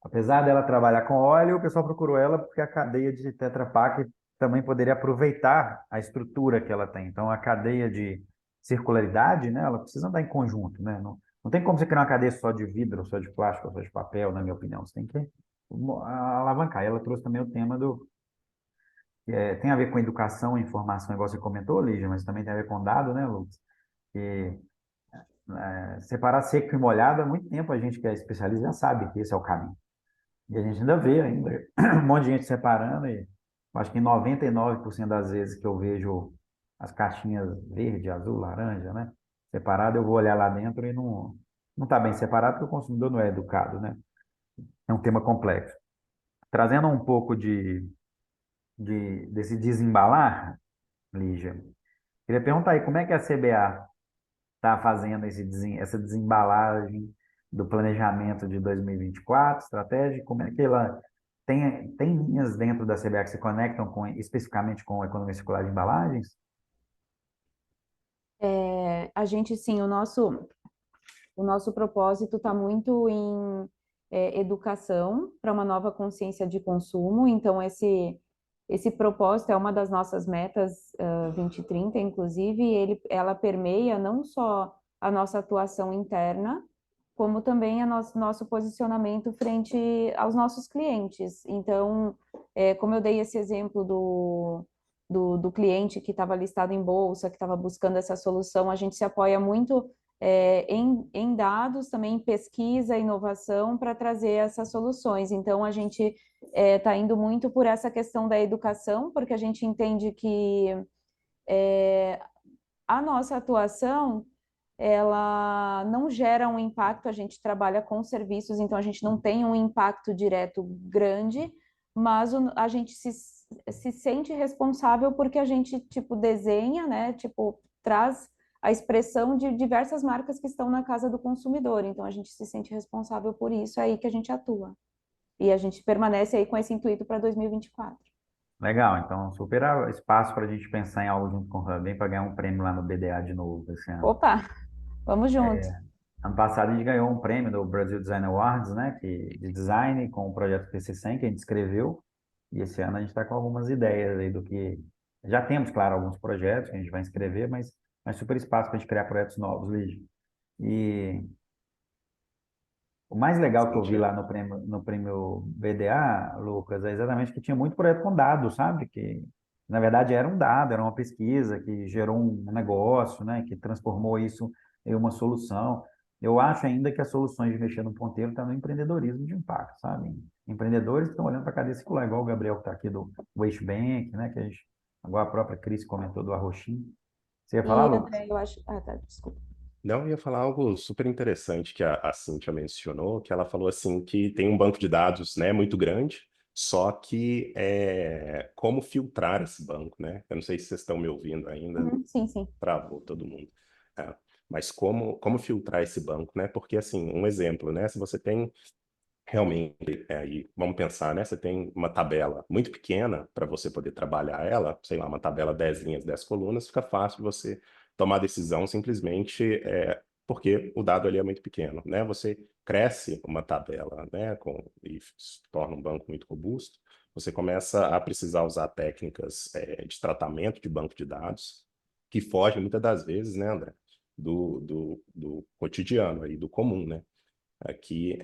apesar dela trabalhar com óleo, o pessoal procurou ela porque a cadeia de Tetra Pak também poderia aproveitar a estrutura que ela tem. Então, a cadeia de circularidade, né, ela precisa andar em conjunto, né? Não tem como você criar uma cadeia só de vidro, só de plástico, só de papel, na minha opinião. Você tem que alavancar. E ela trouxe também o tema tem a ver com educação e informação, igual você comentou, Lígia, mas também tem a ver com dado, né, Lucas? Que separar seco e molhado há muito tempo a gente que é especialista já sabe que esse é o caminho. E a gente ainda vê ainda um monte de gente separando e acho que 99% das vezes que eu vejo as caixinhas verde, azul, laranja, né? Separado, eu vou olhar lá dentro e não está bem separado porque o consumidor não é educado, né? É um tema complexo. Trazendo um pouco desse desembalar, Lígia, queria perguntar aí como é que a CBA está fazendo essa desembalagem do planejamento de 2024, estratégia, como é que ela tem linhas dentro da CBA que se conectam especificamente com a economia circular de embalagens? A gente, sim, o nosso propósito está muito em educação para uma nova consciência de consumo, então esse propósito é uma das nossas metas 2030, inclusive, ela permeia não só a nossa atuação interna, como também nosso posicionamento frente aos nossos clientes. Então, como eu dei esse exemplo do cliente que estava listado em bolsa, que estava buscando essa solução, a gente se apoia muito em dados, também em pesquisa, inovação, para trazer essas soluções. Então, a gente está indo muito por essa questão da educação, porque a gente entende que a nossa atuação ela não gera um impacto, a gente trabalha com serviços, então a gente não tem um impacto direto grande, mas a gente se sente responsável porque a gente, tipo, desenha, né, tipo, traz a expressão de diversas marcas que estão na casa do consumidor, então a gente se sente responsável por isso, é aí que a gente atua. E a gente permanece aí com esse intuito para 2024. Legal, então super espaço para a gente pensar em algo junto com o Rubem para ganhar um prêmio lá no BDA de novo esse ano. Opa, vamos junto. Ano passado a gente ganhou um prêmio do Brasil Design Awards, né, de design com o projeto PC100 que a gente escreveu. E esse ano a gente está com algumas ideias aí do que já temos, claro, alguns projetos que a gente vai inscrever, mas super espaço para a gente criar projetos novos, Lígia. E o mais legal que eu vi lá no prêmio BDA, Lucas, é exatamente que tinha muito projeto com dados, sabe? Que, na verdade, era um dado, era uma pesquisa que gerou um negócio, né? Que transformou isso em uma solução. Eu acho ainda que as soluções de mexer no ponteiro estão no empreendedorismo de impacto, sabe? Empreendedores que estão olhando para a cadeia circular, igual o Gabriel que está aqui do Waste Bank, né? Que agora a própria Cris comentou do Arroxim. Você ia falar, E, Lucas? André, eu acho... Ah, tá, desculpa. Não, eu ia falar algo super interessante que a Cíntia mencionou, que ela falou assim que tem um banco de dados, né, muito grande, só que como filtrar esse banco, né? Eu não sei se vocês estão me ouvindo ainda, Sim, sim. travou todo mundo. Mas como filtrar esse banco, né? Porque assim, um exemplo, né? Se você tem realmente, aí vamos pensar, né? Você tem uma tabela muito pequena para você poder trabalhar ela, sei lá, uma tabela 10 linhas, 10 colunas, fica fácil você tomar decisão simplesmente porque o dado ali é muito pequeno, né? Você cresce uma tabela, né? E se torna um banco muito robusto, você começa a precisar usar técnicas de tratamento de banco de dados que fogem muitas das vezes, né, André, do cotidiano aí, do comum, né? Aqui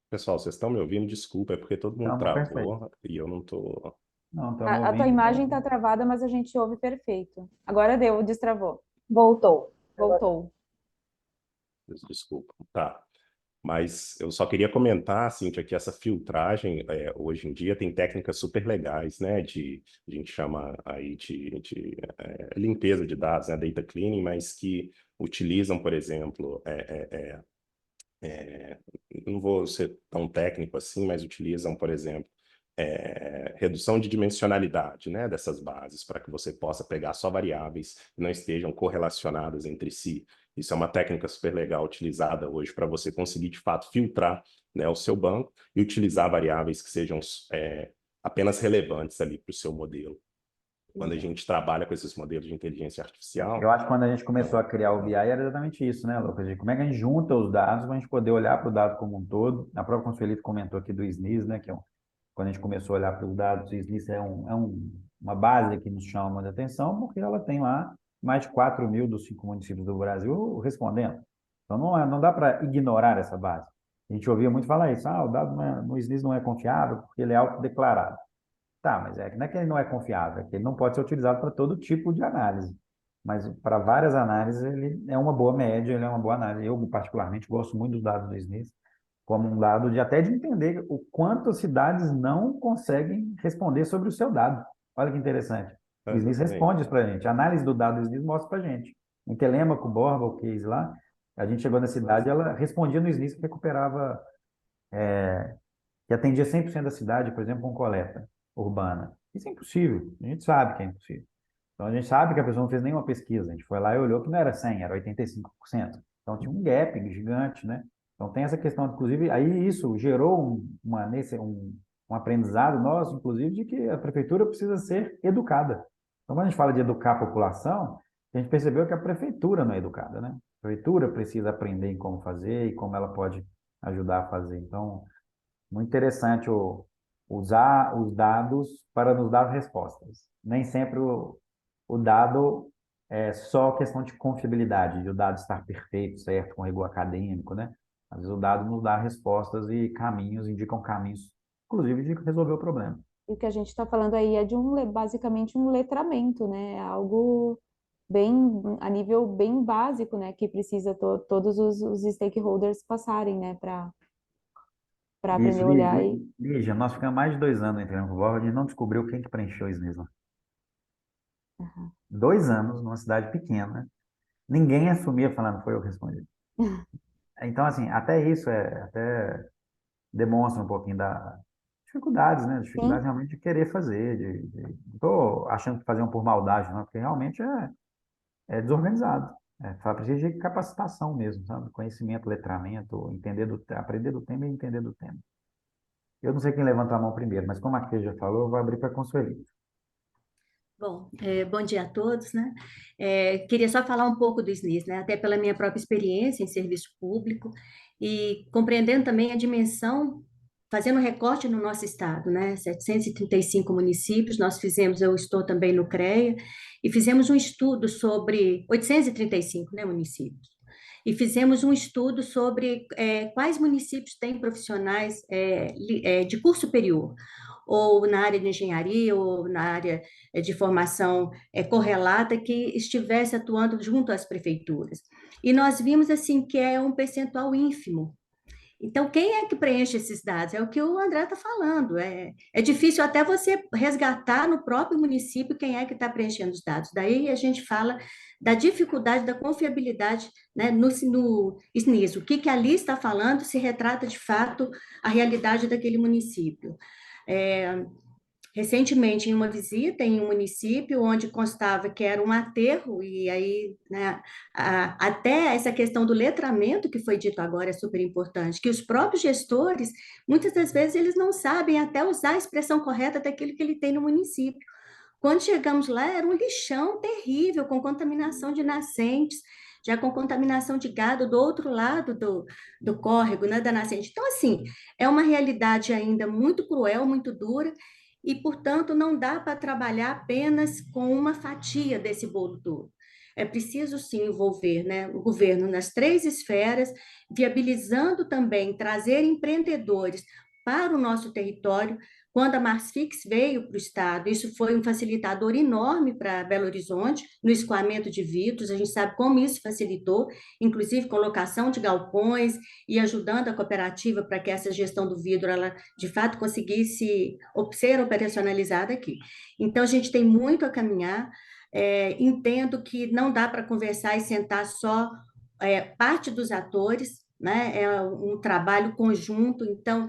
Pessoal, vocês estão me ouvindo? Desculpa, é porque todo mundo Então, perfeito. travou e eu não tô. Não, estamos A tua ouvindo, imagem então. está travada, mas a gente ouve perfeito. Agora deu, destravou. Voltou. Voltou. Desculpa. Tá. Mas eu só queria comentar, Cíntia, que essa filtragem, hoje em dia, tem técnicas super legais, né? A gente chama aí de limpeza de dados, né? Data cleaning, mas que utilizam, por exemplo, não vou ser tão técnico assim, mas utilizam, por exemplo, redução de dimensionalidade, né, dessas bases, para que você possa pegar só variáveis que não estejam correlacionadas entre si. Isso é uma técnica super legal utilizada hoje para você conseguir, de fato, filtrar, né, o seu banco e utilizar variáveis que sejam apenas relevantes ali para o seu modelo. Quando a gente trabalha com esses modelos de inteligência artificial... Eu acho que quando a gente começou a criar o BI era exatamente isso, né, Lucas? Como é que a gente junta os dados para a gente poder olhar para o dado como um todo? A própria Consuelito comentou aqui do SNIS, né, que quando a gente começou a olhar para os dados, o SNIS uma base que nos chama muita atenção, porque ela tem lá mais de 4.000 dos 5 municípios do Brasil respondendo. Então, não dá para ignorar essa base. A gente ouvia muito falar isso, o dado no SNIS não é confiável porque ele é autodeclarado. Tá, mas não é que ele não é confiável, é que ele não pode ser utilizado para todo tipo de análise. Mas para várias análises, ele é uma boa média, ele é uma boa análise. Eu, particularmente, gosto muito dos dados do SNIS, como um dado até de entender o quanto as cidades não conseguem responder sobre o seu dado. Olha que interessante. O SNIS responde isso para a gente. A análise do dado do SNIS mostra para a gente. Em Telêmaco, Borba, o case lá, a gente chegou na cidade, ela respondia no SNIS que recuperava, que atendia 100% da cidade, por exemplo, com coleta urbana. Isso é impossível. A gente sabe que é impossível. Então, a gente sabe que a pessoa não fez nenhuma pesquisa. A gente foi lá e olhou que não era 100, era 85%. Então, tinha um gap gigante, né? Então, tem essa questão, inclusive, aí isso gerou um aprendizado nosso, inclusive, de que a prefeitura precisa ser educada. Então, quando a gente fala de educar a população, a gente percebeu que a prefeitura não é educada, né? A prefeitura precisa aprender em como fazer e como ela pode ajudar a fazer. Então, muito interessante usar os dados para nos dar respostas. Nem sempre o dado é só questão de confiabilidade, de o dado estar perfeito, certo, com rigor acadêmico, né? Às vezes o dado nos dá respostas e caminhos, indicam caminhos, inclusive, de resolver o problema. E o que a gente está falando aí é de basicamente um letramento, né? Algo bem, a nível bem básico, né? Que precisa todos os stakeholders passarem, né? Para aprender Isso, a olhar e... Lígia, nós ficamos mais de 2 anos entrando com o Borba, a gente não descobriu quem que preencheu o SNIS lá. 2 anos, numa cidade pequena, ninguém assumia falando, foi eu que respondi. Então, assim, até isso até demonstra um pouquinho da dificuldades, né? Dificuldades Sim. realmente de querer fazer, não estou achando que fazer por maldade, não, porque realmente é desorganizado. Precisa de capacitação mesmo, sabe? Conhecimento, letramento, aprender do tema e entender do tema. Eu não sei quem levanta a mão primeiro, mas como a Kê já falou, eu vou abrir para a Consuelita. Bom, bom dia a todos, né? Queria só falar um pouco do SNIS, né? Até pela minha própria experiência em serviço público e compreendendo também a dimensão, fazendo um recorte no nosso estado, né? 735 municípios, eu estou também no CREA, e fizemos um estudo sobre 835, né, municípios. E fizemos um estudo sobre quais municípios têm profissionais de curso superior, ou na área de engenharia, ou na área de formação correlata, que estivesse atuando junto às prefeituras. E nós vimos assim que é um percentual ínfimo. Então, quem é que preenche esses dados? É o que o André está falando. É difícil até você resgatar no próprio município quem é que está preenchendo os dados. Daí a gente fala da dificuldade, da confiabilidade, né, no SNIS. O que ali está falando se retrata, de fato, a realidade daquele município. Recentemente, em uma visita em um município onde constava que era um aterro, e aí, né, até essa questão do letramento que foi dito agora é super importante, que os próprios gestores, muitas das vezes, eles não sabem até usar a expressão correta daquilo que ele tem no município. Quando chegamos lá, era um lixão terrível, com contaminação de nascentes, já com contaminação de gado do outro lado do córrego, né, da nascente. Então, assim, é uma realidade ainda muito cruel, muito dura, e, portanto, não dá para trabalhar apenas com uma fatia desse bolo todo. É preciso, sim, envolver, né, o governo nas 3 esferas, viabilizando também, trazer empreendedores para o nosso território. Quando a Marsfix veio para o Estado, isso foi um facilitador enorme para Belo Horizonte, no escoamento de vidros, a gente sabe como isso facilitou, inclusive colocação de galpões e ajudando a cooperativa para que essa gestão do vidro, ela, de fato, conseguisse ser operacionalizada aqui. Então, a gente tem muito a caminhar, entendo que não dá para conversar e sentar só parte dos atores, né? É um trabalho conjunto, então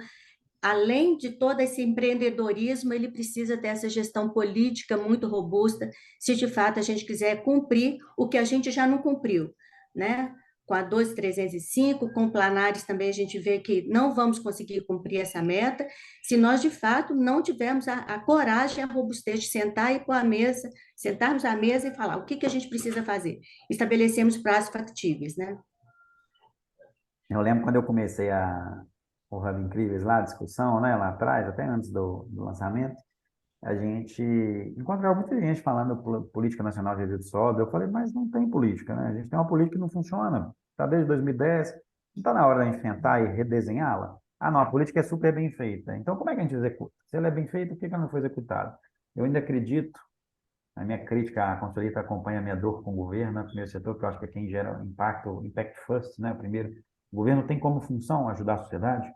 além de todo esse empreendedorismo, ele precisa ter essa gestão política muito robusta, se de fato a gente quiser cumprir o que a gente já não cumpriu, né? Com a 12305, com o Planares também a gente vê que não vamos conseguir cumprir essa meta, se nós de fato não tivermos a coragem, a robustez de sentar e pôr a mesa, sentarmos à mesa e falar o que a gente precisa fazer. Estabelecemos prazos factíveis, né? Eu lembro quando eu comecei o Hub Incríveis lá, a discussão, né, lá atrás, até antes do lançamento, a gente encontrava muita gente falando política nacional de resíduos sólidos. Eu falei, mas não tem política, né? A gente tem uma política que não funciona. Está desde 2010, não está na hora de enfrentar e redesenhá-la? Ah, não, a política é super bem feita. Então, como é que a gente executa? Se ela é bem feita, por que ela não foi executada? Eu ainda acredito, a minha crítica, a conselheira acompanha a minha dor com o governo, né, primeiro setor, que eu acho que é quem gera impacto, impact first, né? O primeiro, o governo tem como função ajudar a sociedade.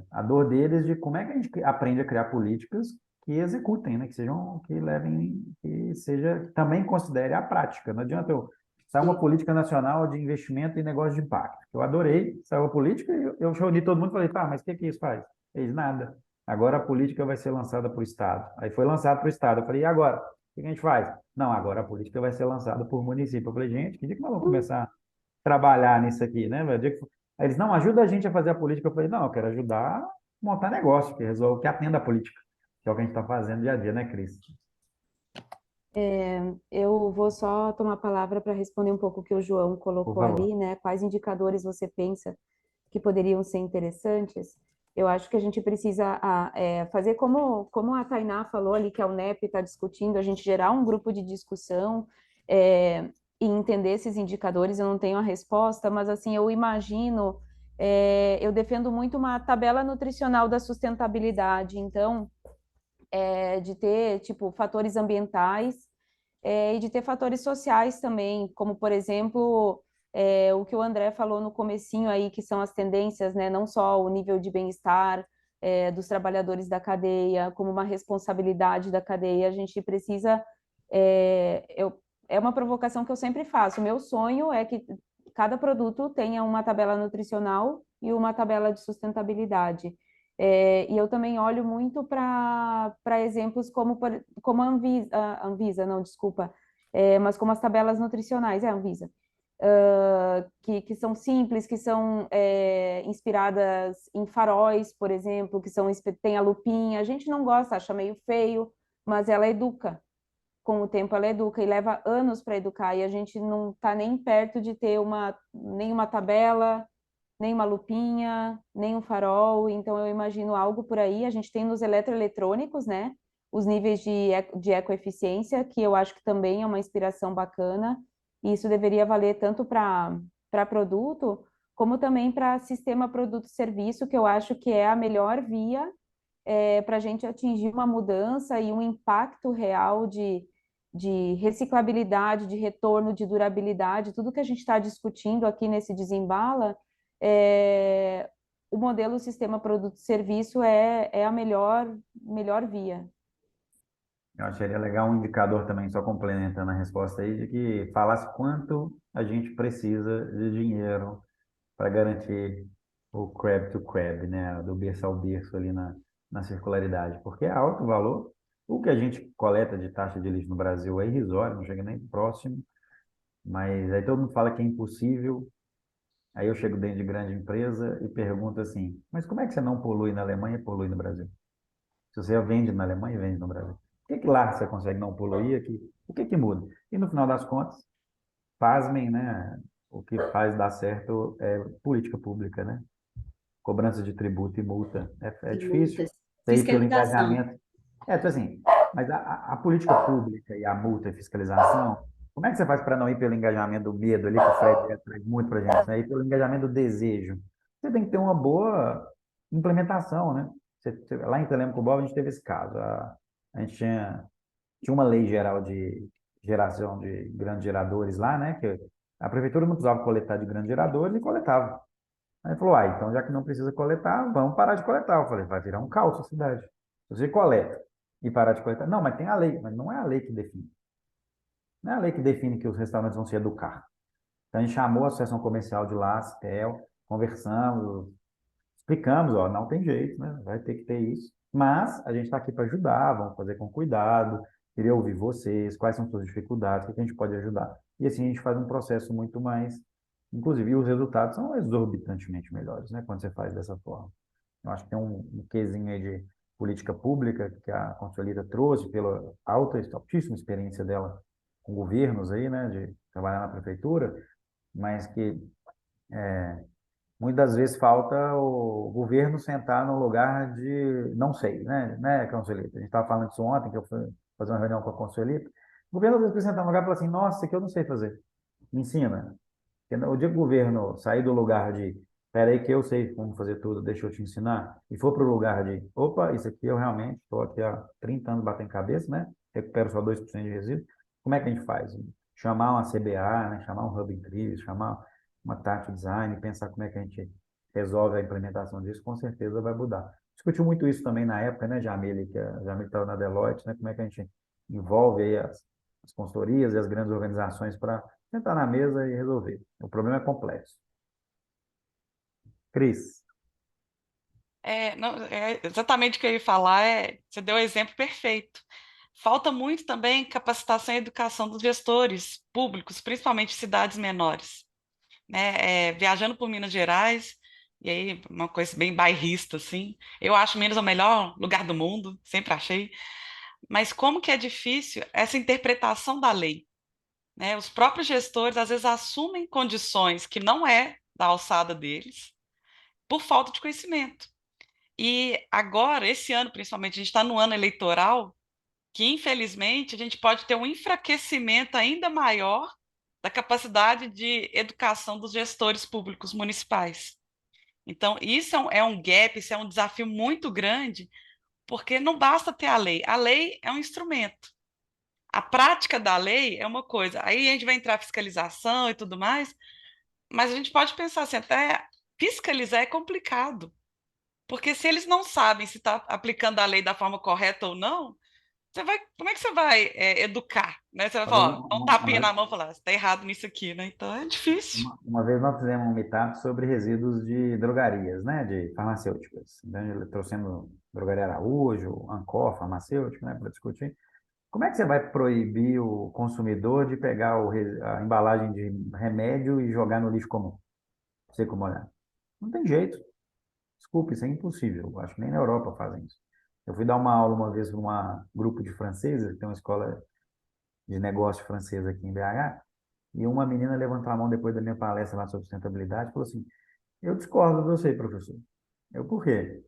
A dor deles de como é que a gente aprende a criar políticas que executem, né? Que sejam, que levem, que seja, que também considere a prática. Não adianta eu sair uma política nacional de investimento em negócio de impacto. Eu adorei, saiu a política, eu reuni todo mundo e falei, tá, mas o que isso faz? Fez nada. Agora a política vai ser lançada para o Estado. Aí foi lançado para o Estado. Eu falei, e agora? O que a gente faz? Não, agora a política vai ser lançada por município. Eu falei, gente, que dia que nós vamos começar a trabalhar nisso aqui, né? Aí eles, não, ajuda a gente a fazer a política. Eu falei, não, eu quero ajudar a montar negócio, que resolve, que atenda a política, que é o que a gente está fazendo dia a dia, né, Cris? Eu vou só tomar a palavra para responder um pouco o que o João Por colocou favor. ali, né? Quais indicadores você pensa que poderiam ser interessantes? Eu acho que a gente precisa fazer como a Tainá falou ali, que a UNEP está discutindo, a gente gerar um grupo de discussão e entender esses indicadores. Eu não tenho a resposta, mas assim, eu imagino, eu defendo muito uma tabela nutricional da sustentabilidade, então, de ter, tipo, fatores ambientais e de ter fatores sociais também, como, por exemplo, o que o André falou no comecinho aí, que são as tendências, né? Não só o nível de bem-estar dos trabalhadores da cadeia, como uma responsabilidade da cadeia. A gente precisa... é uma provocação que eu sempre faço. O meu sonho é que cada produto tenha uma tabela nutricional e uma tabela de sustentabilidade. E eu também olho muito para exemplos como a Anvisa, não, desculpa, mas como as tabelas nutricionais, a Anvisa, que são simples, que são inspiradas em faróis, por exemplo, tem a lupinha. A gente não gosta, acha meio feio, mas ela educa. Com o tempo ela educa e leva anos para educar, e a gente não está nem perto de ter nenhuma tabela, nem uma lupinha, nem um farol. Então eu imagino algo por aí. A gente tem nos eletroeletrônicos, né? Os níveis de ecoeficiência, que eu acho que também é uma inspiração bacana, e isso deveria valer tanto para produto, como também para sistema produto-serviço, que eu acho que é a melhor via para a gente atingir uma mudança e um impacto real de reciclabilidade, de retorno, de durabilidade, tudo que a gente está discutindo aqui nesse Desembala, o modelo sistema produto-serviço é a melhor via. Eu acharia legal um indicador também, só complementando a resposta aí, de que falasse quanto a gente precisa de dinheiro para garantir o crab to crab, né? Do berço ao berço ali na circularidade, porque é alto o valor. O que a gente coleta de taxa de lixo no Brasil é irrisório, não chega nem próximo, mas aí todo mundo fala que é impossível. Aí eu chego dentro de grande empresa e pergunto assim, mas como é que você não polui na Alemanha e polui no Brasil? Se você vende na Alemanha e vende no Brasil. Por que lá você consegue não poluir aqui? O que muda? E no final das contas, pasmem, né? O que faz dar certo é política pública, né? Cobrança de tributo e multa. É E difícil. multas. Isso aí pelo Fiscalização. engajamento. Então assim, mas a política pública e a multa e fiscalização, como é que você faz para não ir pelo engajamento do medo ali, que o Fred traz muito para a gente, né? Ir pelo engajamento do desejo. Você tem que ter uma boa implementação, né? Lá em Telemcobol a gente teve esse caso. A gente tinha uma lei geral de geração de grandes geradores lá, né? Que a prefeitura não precisava coletar de grandes geradores e coletava. Aí falou, então já que não precisa coletar, vamos parar de coletar. Eu falei, vai virar um caos a cidade. Se você coleta e parar de coletar. Não, mas tem a lei, mas não é a lei que define. Não é a lei que define que os restaurantes vão se educar. Então a gente chamou a Associação Comercial de lá, a CITEL, conversamos, explicamos, ó, não tem jeito, né? Vai ter que ter isso. Mas a gente está aqui para ajudar, vamos fazer com cuidado, queria ouvir vocês, quais são suas dificuldades, o que a gente pode ajudar. E assim a gente faz um processo muito mais, inclusive os resultados são exorbitantemente melhores, né? Quando você faz dessa forma. Eu acho que tem um quezinho aí de política pública que a Consuelita trouxe pela altíssima experiência dela com governos aí, né? De trabalhar na prefeitura, mas que muitas vezes falta o governo sentar no lugar de não sei, né, Consuelita? A gente estava falando disso ontem, que eu fui fazer uma reunião com a Consuelita. O governo às vezes precisa sentar no lugar e falar assim, nossa, isso aqui eu não sei fazer. Me ensina. Porque o dia que o governo sair do lugar de, peraí que eu sei como fazer tudo, deixa eu te ensinar, e for para o lugar de, opa, isso aqui eu realmente estou aqui há 30 anos batendo cabeça, né? Recupero só 2% de resíduo. Como é que a gente faz? Chamar uma CBA, né? Chamar um Hub Increase, chamar uma Tati Design, pensar como é que a gente resolve a implementação disso, com certeza vai mudar. Discutiu muito isso também na época, né, Jamile, que a Jamile estava na Deloitte, né? Como é que a gente envolve aí as consultorias e as grandes organizações para sentar na mesa e resolver. O problema é complexo. Cris, Não, é exatamente o que eu ia falar, você deu o exemplo perfeito. Falta muito também capacitação e educação dos gestores públicos, principalmente em cidades menores, né? Viajando por Minas Gerais, e aí uma coisa bem bairrista, assim. Eu acho Minas o melhor lugar do mundo, sempre achei. Mas como que é difícil essa interpretação da lei, né? Os próprios gestores às vezes assumem condições que não é da alçada deles por falta de conhecimento. E agora, esse ano principalmente, a gente está no ano eleitoral, que infelizmente a gente pode ter um enfraquecimento ainda maior da capacidade de educação dos gestores públicos municipais. Então, isso é um gap, isso é um desafio muito grande, porque não basta ter a lei é um instrumento. A prática da lei é uma coisa, aí a gente vai entrar fiscalização e tudo mais, mas a gente pode pensar assim, até fiscalizar é complicado, porque se eles não sabem se está aplicando a lei da forma correta ou não, como é que você vai educar, né? Você vai uma vez, falar, ó, dá um tapinha na mão e falar, você está errado nisso aqui, né? Então é difícil. uma vez nós fizemos um meetup sobre resíduos de drogarias, né, de farmacêuticas. Então, trouxemos Drogaria Araújo, Ancor, farmacêutico, né, para discutir. Como é que você vai proibir o consumidor de pegar a embalagem de remédio e jogar no lixo comum? Você como olhar? Não tem jeito. Desculpe, isso é impossível. Eu acho que nem na Europa fazem isso. Eu fui dar uma aula uma vez para um grupo de franceses, que tem uma escola de negócio francesa aqui em BH, e uma menina levantou a mão depois da minha palestra lá sobre sustentabilidade e falou assim, eu discordo de você, professor. Eu, por quê?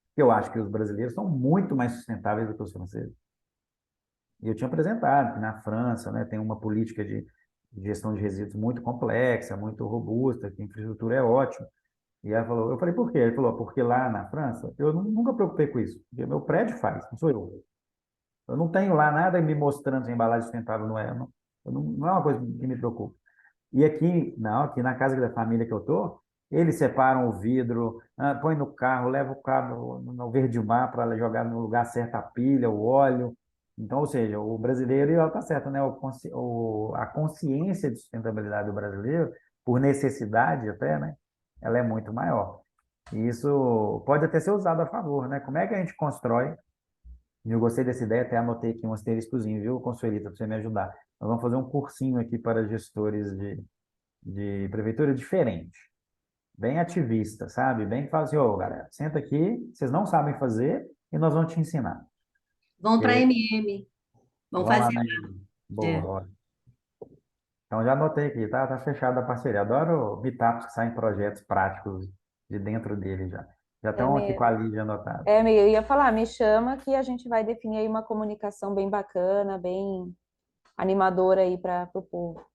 Porque eu acho que os brasileiros são muito mais sustentáveis do que os franceses. E eu tinha apresentado que na França, né, tem uma política de gestão de resíduos muito complexa, muito robusta, que a infraestrutura é ótima. E ela falou, eu falei, por quê? Ele falou, porque lá na França, eu nunca me preocupei com isso. Porque meu prédio faz, não sou eu. Eu não tenho lá nada me mostrando se a embalagem sustentável não é. Não é uma coisa que me preocupa. E aqui, não, aqui na casa da família que eu tô, eles separam o vidro, põe no carro, leva o carro no verde mar para jogar no lugar certo a pilha, o óleo. Então, ou seja, o brasileiro, e ela está certa, né? A consciência de sustentabilidade do brasileiro, por necessidade até, né? Ela é muito maior. E isso pode até ser usado a favor, né? Como é que a gente constrói? E eu gostei dessa ideia, até anotei aqui um asteriscozinho, viu, Consuelita, para você me ajudar. Nós vamos fazer um cursinho aqui para gestores de prefeitura diferente, bem ativista, sabe? Bem que fala assim, ô, galera, senta aqui, vocês não sabem fazer e nós vamos te ensinar. Vão para a Porque MM, vão vão lá fazer. na... Boa, É. ó. Então já anotei aqui, tá fechada a parceria. Adoro meetups que saem projetos práticos de dentro dele já. Já É estão aqui com a mesmo. Lígia anotados. Eu ia falar, me chama que a gente vai definir aí uma comunicação bem bacana, bem animadora aí para o povo.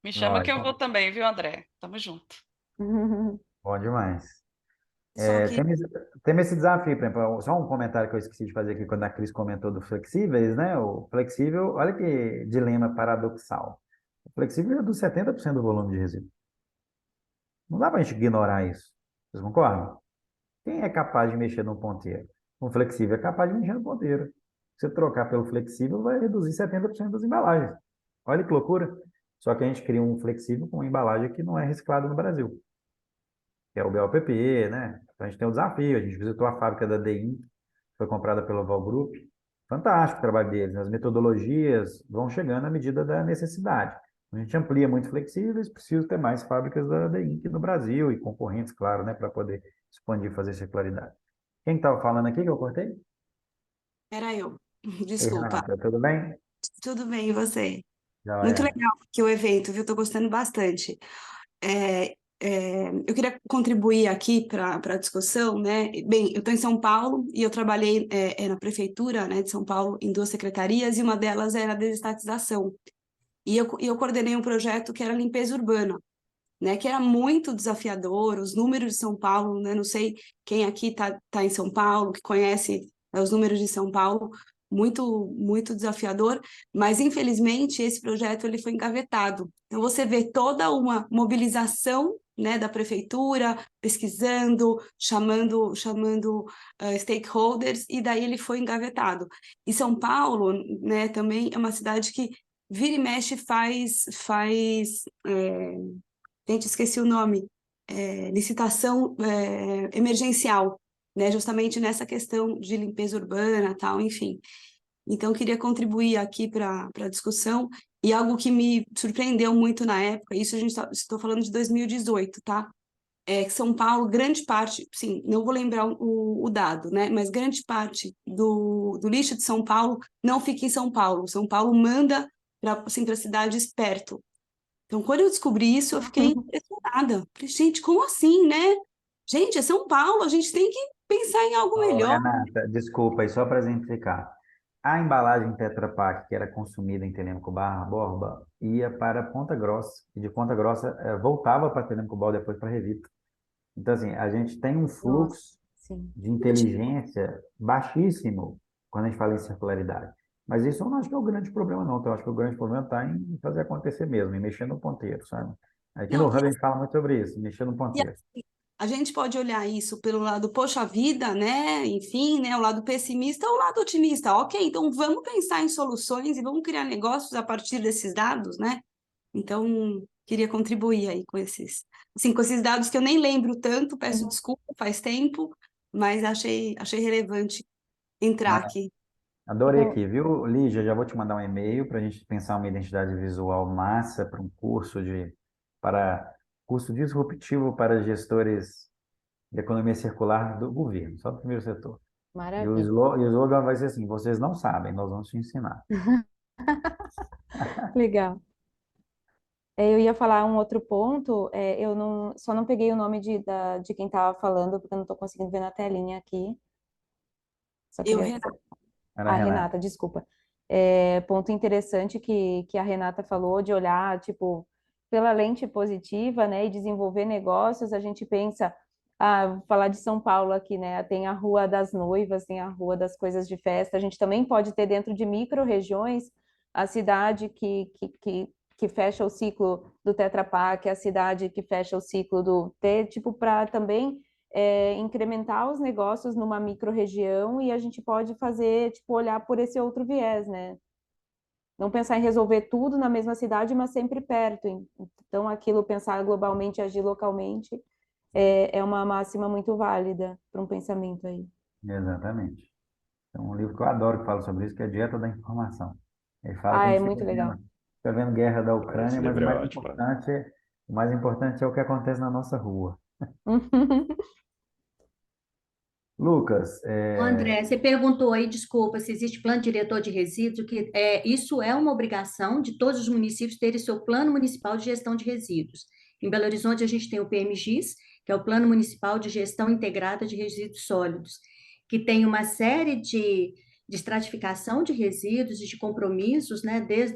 Me chama que eu vou Lógico, também, viu, André? Tamo junto. bom demais. Só que Temos esse desafio, por exemplo, só um comentário que eu esqueci de fazer aqui quando a Cris comentou do flexíveis, né? O flexível, olha que dilema paradoxal. O flexível reduz 70% do volume de resíduo. Não dá para a gente ignorar isso. Vocês concordam? Quem é capaz de mexer no ponteiro? O flexível é capaz de mexer no ponteiro. Se você trocar pelo flexível, vai reduzir 70% das embalagens. Olha que loucura. Só que a gente cria um flexível com uma embalagem que não é reciclada no Brasil. que é o BOPP, né? Então a gente tem o desafio, a gente visitou a fábrica da DIN, que foi comprada pela Val Group. Fantástico o trabalho deles, né? As metodologias vão chegando à medida da necessidade. A gente amplia muito flexíveis, precisa ter mais fábricas da DIN aqui no Brasil e concorrentes, claro, né, para poder expandir, fazer circularidade. Quem estava falando aqui que eu cortei? Era eu. Ei, Desculpa. Renata, tudo bem? Tudo bem, e você? Muito Joia. legal aqui o evento, viu? Estou gostando bastante. Eu queria contribuir aqui para a discussão, né? Bem, eu estou em São Paulo e eu trabalhei na prefeitura, né, de São Paulo em duas secretarias e uma delas era a desestatização. E eu coordenei um projeto que era limpeza urbana, né, que era muito desafiador, os números de São Paulo, né, não sei quem aqui tá em São Paulo, que conhece os números de São Paulo, muito desafiador, mas infelizmente esse projeto ele foi engavetado. Então você vê toda uma mobilização, né, da prefeitura, pesquisando, chamando stakeholders, e daí ele foi engavetado. E São Paulo, né, também é uma cidade que vira e mexe gente, esqueci o nome, licitação emergencial, né, justamente nessa questão de limpeza urbana, tal, enfim. Então, queria contribuir aqui para a discussão, e algo que me surpreendeu muito na época, isso a gente estou falando de 2018, tá? É que São Paulo, grande parte, sim, não vou lembrar o dado, né, mas grande parte do lixo de São Paulo não fica em São Paulo. São Paulo manda para assim, cidades perto. Então, quando eu descobri isso, eu fiquei impressionada. Falei, gente, como assim, né? Gente, é São Paulo, a gente tem que pensar em algo Ô, melhor. Renata, desculpa, e só para exemplificar. A embalagem Tetra Pak, que era consumida em Telêmaco Barra Borba, ia para Ponta Grossa, e de Ponta Grossa voltava para Telêmaco Borba depois para Revita. Então, assim, a gente tem um Nossa, fluxo sim. de inteligência baixíssimo quando a gente fala em circularidade. Mas isso eu não acho que é o grande problema, não. Então, eu acho que o grande problema está em fazer acontecer mesmo, em mexer no ponteiro, sabe? Aqui no Não, Hub a gente fala muito sobre isso, mexer no e ponteiro. assim, a gente pode olhar isso pelo lado, poxa vida, né? Enfim, né? O lado pessimista ou o lado otimista. Ok, então vamos pensar em soluções e vamos criar negócios a partir desses dados, né? Então, queria contribuir aí assim, com esses dados que eu nem lembro tanto, peço desculpa, faz tempo, mas achei relevante entrar aqui. Adorei Eu, aqui, viu, Lígia? Já vou te mandar um e-mail para a gente pensar uma identidade visual massa para um para curso disruptivo para gestores de economia circular do governo, só do primeiro setor. maravilha. E o slogan vai ser assim: vocês não sabem, nós vamos te ensinar. Legal. Eu ia falar um outro ponto, eu só não peguei o nome de quem estava falando, porque eu não estou conseguindo ver na telinha aqui. Só Eu, queria. Renata, Ana A Renata. Renata, desculpa. Ponto interessante que a Renata falou de olhar, tipo, pela lente positiva, né, e desenvolver negócios, a gente pensa, vou falar de São Paulo aqui, né, tem a Rua das Noivas, tem a Rua das Coisas de Festa, a gente também pode ter dentro de micro-regiões a cidade que fecha o ciclo do Tetra Pak, a cidade que fecha o ciclo do T, tipo, para também incrementar os negócios numa micro-região e a gente pode fazer, tipo, olhar por esse outro viés, né? Não pensar em resolver tudo na mesma cidade, mas sempre perto. Então, aquilo, pensar globalmente, agir localmente, é uma máxima muito válida para um pensamento aí. Exatamente. Tem um livro que eu adoro que fala sobre isso, que é Dieta da Informação. Ele fala que a Ah, é gente muito legal. fica vendo guerra da Esse Ucrânia, mas livro é ótimo. o mais importante é o que acontece na nossa rua. Lucas, André, você perguntou aí, desculpa, se existe plano diretor de resíduos, isso é uma obrigação de todos os municípios terem seu plano municipal de gestão de resíduos. Em Belo Horizonte, a gente tem o PMGIS, que é o Plano Municipal de Gestão Integrada de Resíduos Sólidos, que tem uma série de estratificação de resíduos e de compromissos, né, desde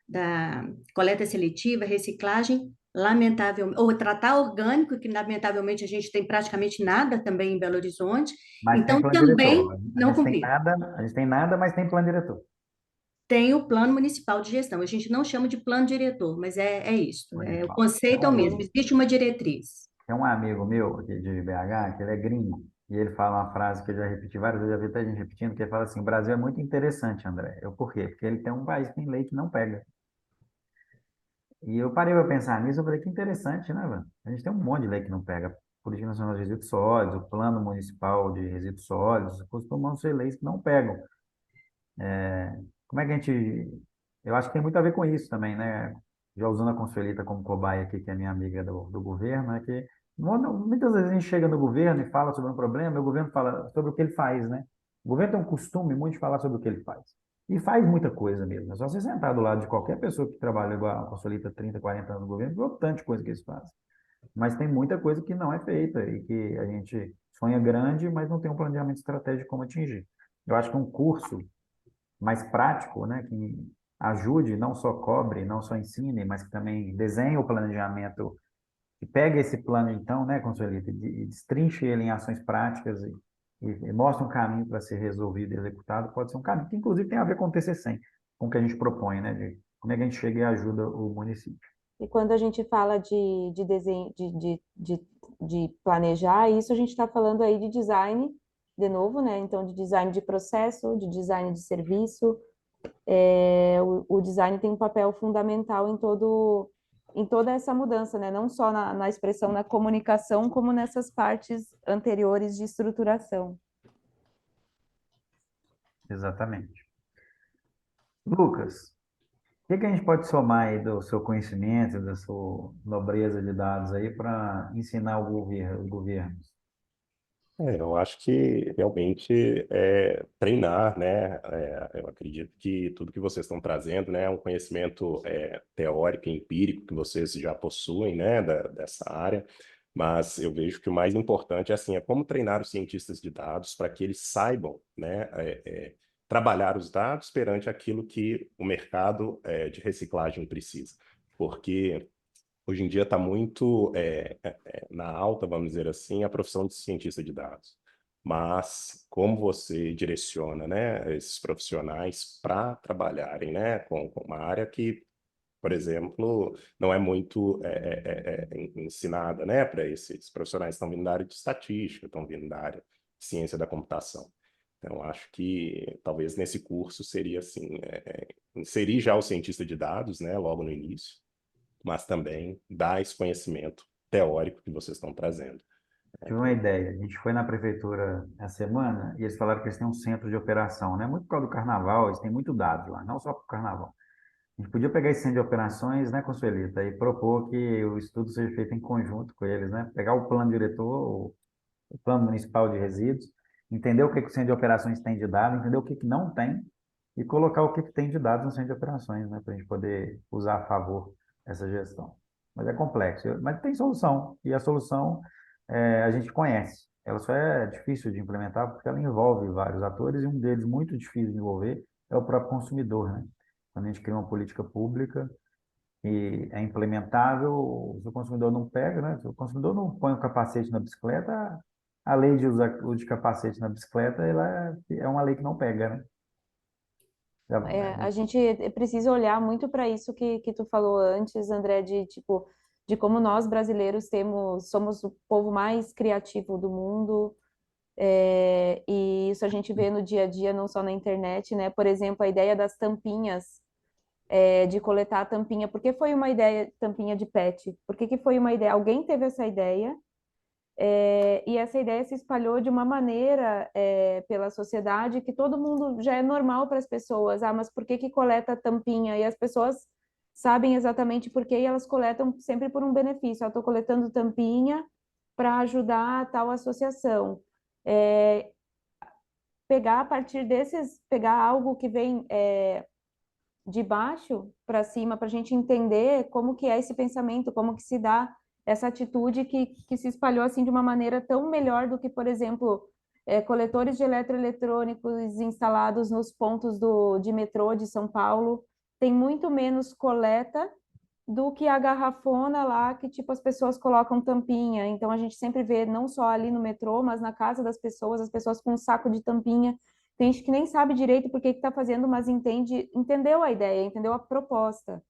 da coleta seletiva, reciclagem, lamentavelmente, ou tratar orgânico, que lamentavelmente a gente tem praticamente nada também em Belo Horizonte, mas tem então, plano também diretor. A não gente tem cumprir. nada, a gente tem nada, mas tem plano diretor. Tem o plano municipal de gestão. A gente não chama de plano diretor, mas é isso. O Municipal. conceito é o mesmo. Existe uma diretriz. Tem um amigo meu aqui de BH, que ele é gringo, e ele fala uma frase que eu já repeti várias vezes, já vi até gente repetindo, que ele fala assim: o Brasil é muito interessante, André. Por quê? Porque ele tem um país que tem lei que não pega. E eu parei para pensar nisso, eu falei, que interessante, né, velho? A gente tem um monte de lei que não pega. Política Nacional de Resíduos Sólidos, o Plano Municipal de Resíduos Sólidos, costumam ser leis que não pegam. Como é que a gente... Eu acho que tem muito a ver com isso também, né? Já usando a Consuelita como cobaia aqui, que é minha amiga do governo, é que muitas vezes a gente chega no governo e fala sobre um problema, e o governo fala sobre o que ele faz, né? O governo tem um costume muito de falar sobre o que ele faz. E faz muita coisa mesmo. É só você sentar do lado de qualquer pessoa que trabalha igual a Consuelita 30, 40 anos no governo, vê o tanto de coisa que eles fazem. Mas tem muita coisa que não é feita e que a gente sonha grande, mas não tem um planejamento estratégico como atingir. Eu acho que um curso mais prático, né, que ajude, não só cobre, não só ensine, mas que também desenhe o planejamento, que pegue esse plano, então, né, Consuelita, e destrinche ele em ações práticas e mostre um caminho para ser resolvido e executado, pode ser um caminho que, inclusive, tem a ver com o TC100, com o que a gente propõe, né, de como é que a gente chega e ajuda o município. E quando a gente fala de desenho, de planejar, isso a gente está falando aí de design, de novo, né? Então, de design de processo, de design de serviço. O design tem um papel fundamental em toda essa mudança, né? Não só na expressão, na comunicação, como nessas partes anteriores de estruturação. Exatamente. Lucas, o que a gente pode somar aí do seu conhecimento, da sua nobreza de dados aí para ensinar os governos? Eu acho que realmente é treinar, né? Eu acredito que tudo que vocês estão trazendo, né, é um conhecimento teórico e empírico que vocês já possuem, né, dessa área, mas eu vejo que o mais importante é como treinar os cientistas de dados para que eles saibam, né, trabalhar os dados perante aquilo que o mercado de reciclagem precisa, porque hoje em dia está muito na alta, vamos dizer assim, a profissão de cientista de dados. Mas como você direciona, né, esses profissionais para trabalharem, né, com uma área que, por exemplo, não é muito ensinada, né, para esses profissionais que estão vindo da área de estatística, estão vindo da área de ciência da computação. Então, acho que talvez nesse curso seria assim, inserir já o cientista de dados, né, logo no início, mas também dar esse conhecimento teórico que vocês estão trazendo. Tive uma ideia. A gente foi na prefeitura essa semana e eles falaram que eles têm um centro de operação, né? Muito por causa do carnaval, eles têm muito dado lá, não só para o carnaval. A gente podia pegar esse centro de operações, né, Consuelita, e propor que o estudo seja feito em conjunto com eles, né? Pegar o plano diretor, o plano municipal de resíduos, entender o que o centro de operações tem de dado, entender o que não tem e colocar o que tem de dados no centro de operações, né, para a gente poder usar a favor essa gestão. Mas é complexo, mas tem solução, e a solução a gente conhece. Ela só é difícil de implementar porque ela envolve vários atores e um deles muito difícil de envolver é o próprio consumidor, né? Quando a gente cria uma política pública e é implementável, se o consumidor não pega, né? Se o consumidor não põe o capacete na bicicleta, a lei de usar o de capacete na bicicleta, ela é uma lei que não pega, né? A gente precisa olhar muito para isso que tu falou antes, André, de tipo, de como nós brasileiros somos o povo mais criativo do mundo, e isso a gente vê no dia a dia, não só na internet, né? Por exemplo, a ideia das tampinhas, de coletar a tampinha. Por que foi uma ideia, tampinha de PET? Por que foi uma ideia? Alguém teve essa ideia, e essa ideia se espalhou de uma maneira pela sociedade que todo mundo já é normal para as pessoas. Ah, mas por que coleta tampinha? E as pessoas sabem exatamente por quê e elas coletam sempre por um benefício. Eu estou coletando tampinha para ajudar a tal associação. Pegar a partir pegar algo que vem de baixo para cima, para a gente entender como que é esse pensamento, como que se dá essa atitude que se espalhou assim de uma maneira tão melhor do que, por exemplo, coletores de eletroeletrônicos instalados nos pontos de metrô de São Paulo. Tem muito menos coleta do que a garrafona lá, que tipo as pessoas colocam tampinha. Então a gente sempre vê, não só ali no metrô, mas na casa das pessoas, as pessoas com um saco de tampinha. Tem gente que nem sabe direito por que está fazendo, mas entendeu a ideia, entendeu a proposta.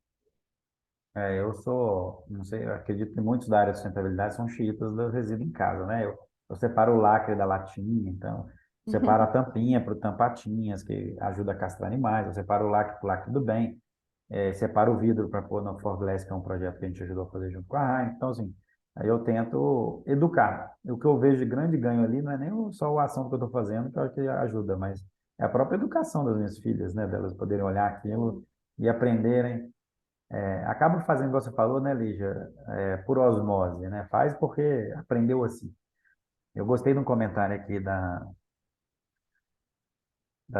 Eu sou, não sei, eu acredito que muitos da área de sustentabilidade são xiitas do resíduo em casa, né? Eu separo o lacre da latinha, então, separo a tampinha para o tampatinhas, que ajuda a castrar animais, eu separo o lacre para o lacre do bem, separo o vidro para pôr no Forglass, que é um projeto que a gente ajudou a fazer junto com a Heinz. Então, assim, Aí eu tento educar. O que eu vejo de grande ganho ali não é nem só a ação que eu estou fazendo, que eu acho que ajuda, mas é a própria educação das minhas filhas, né? Delas poderem olhar aquilo e aprenderem. Acaba fazendo, igual você falou, né, Lígia? Por osmose, né? Faz porque aprendeu assim. Eu gostei de um comentário aqui da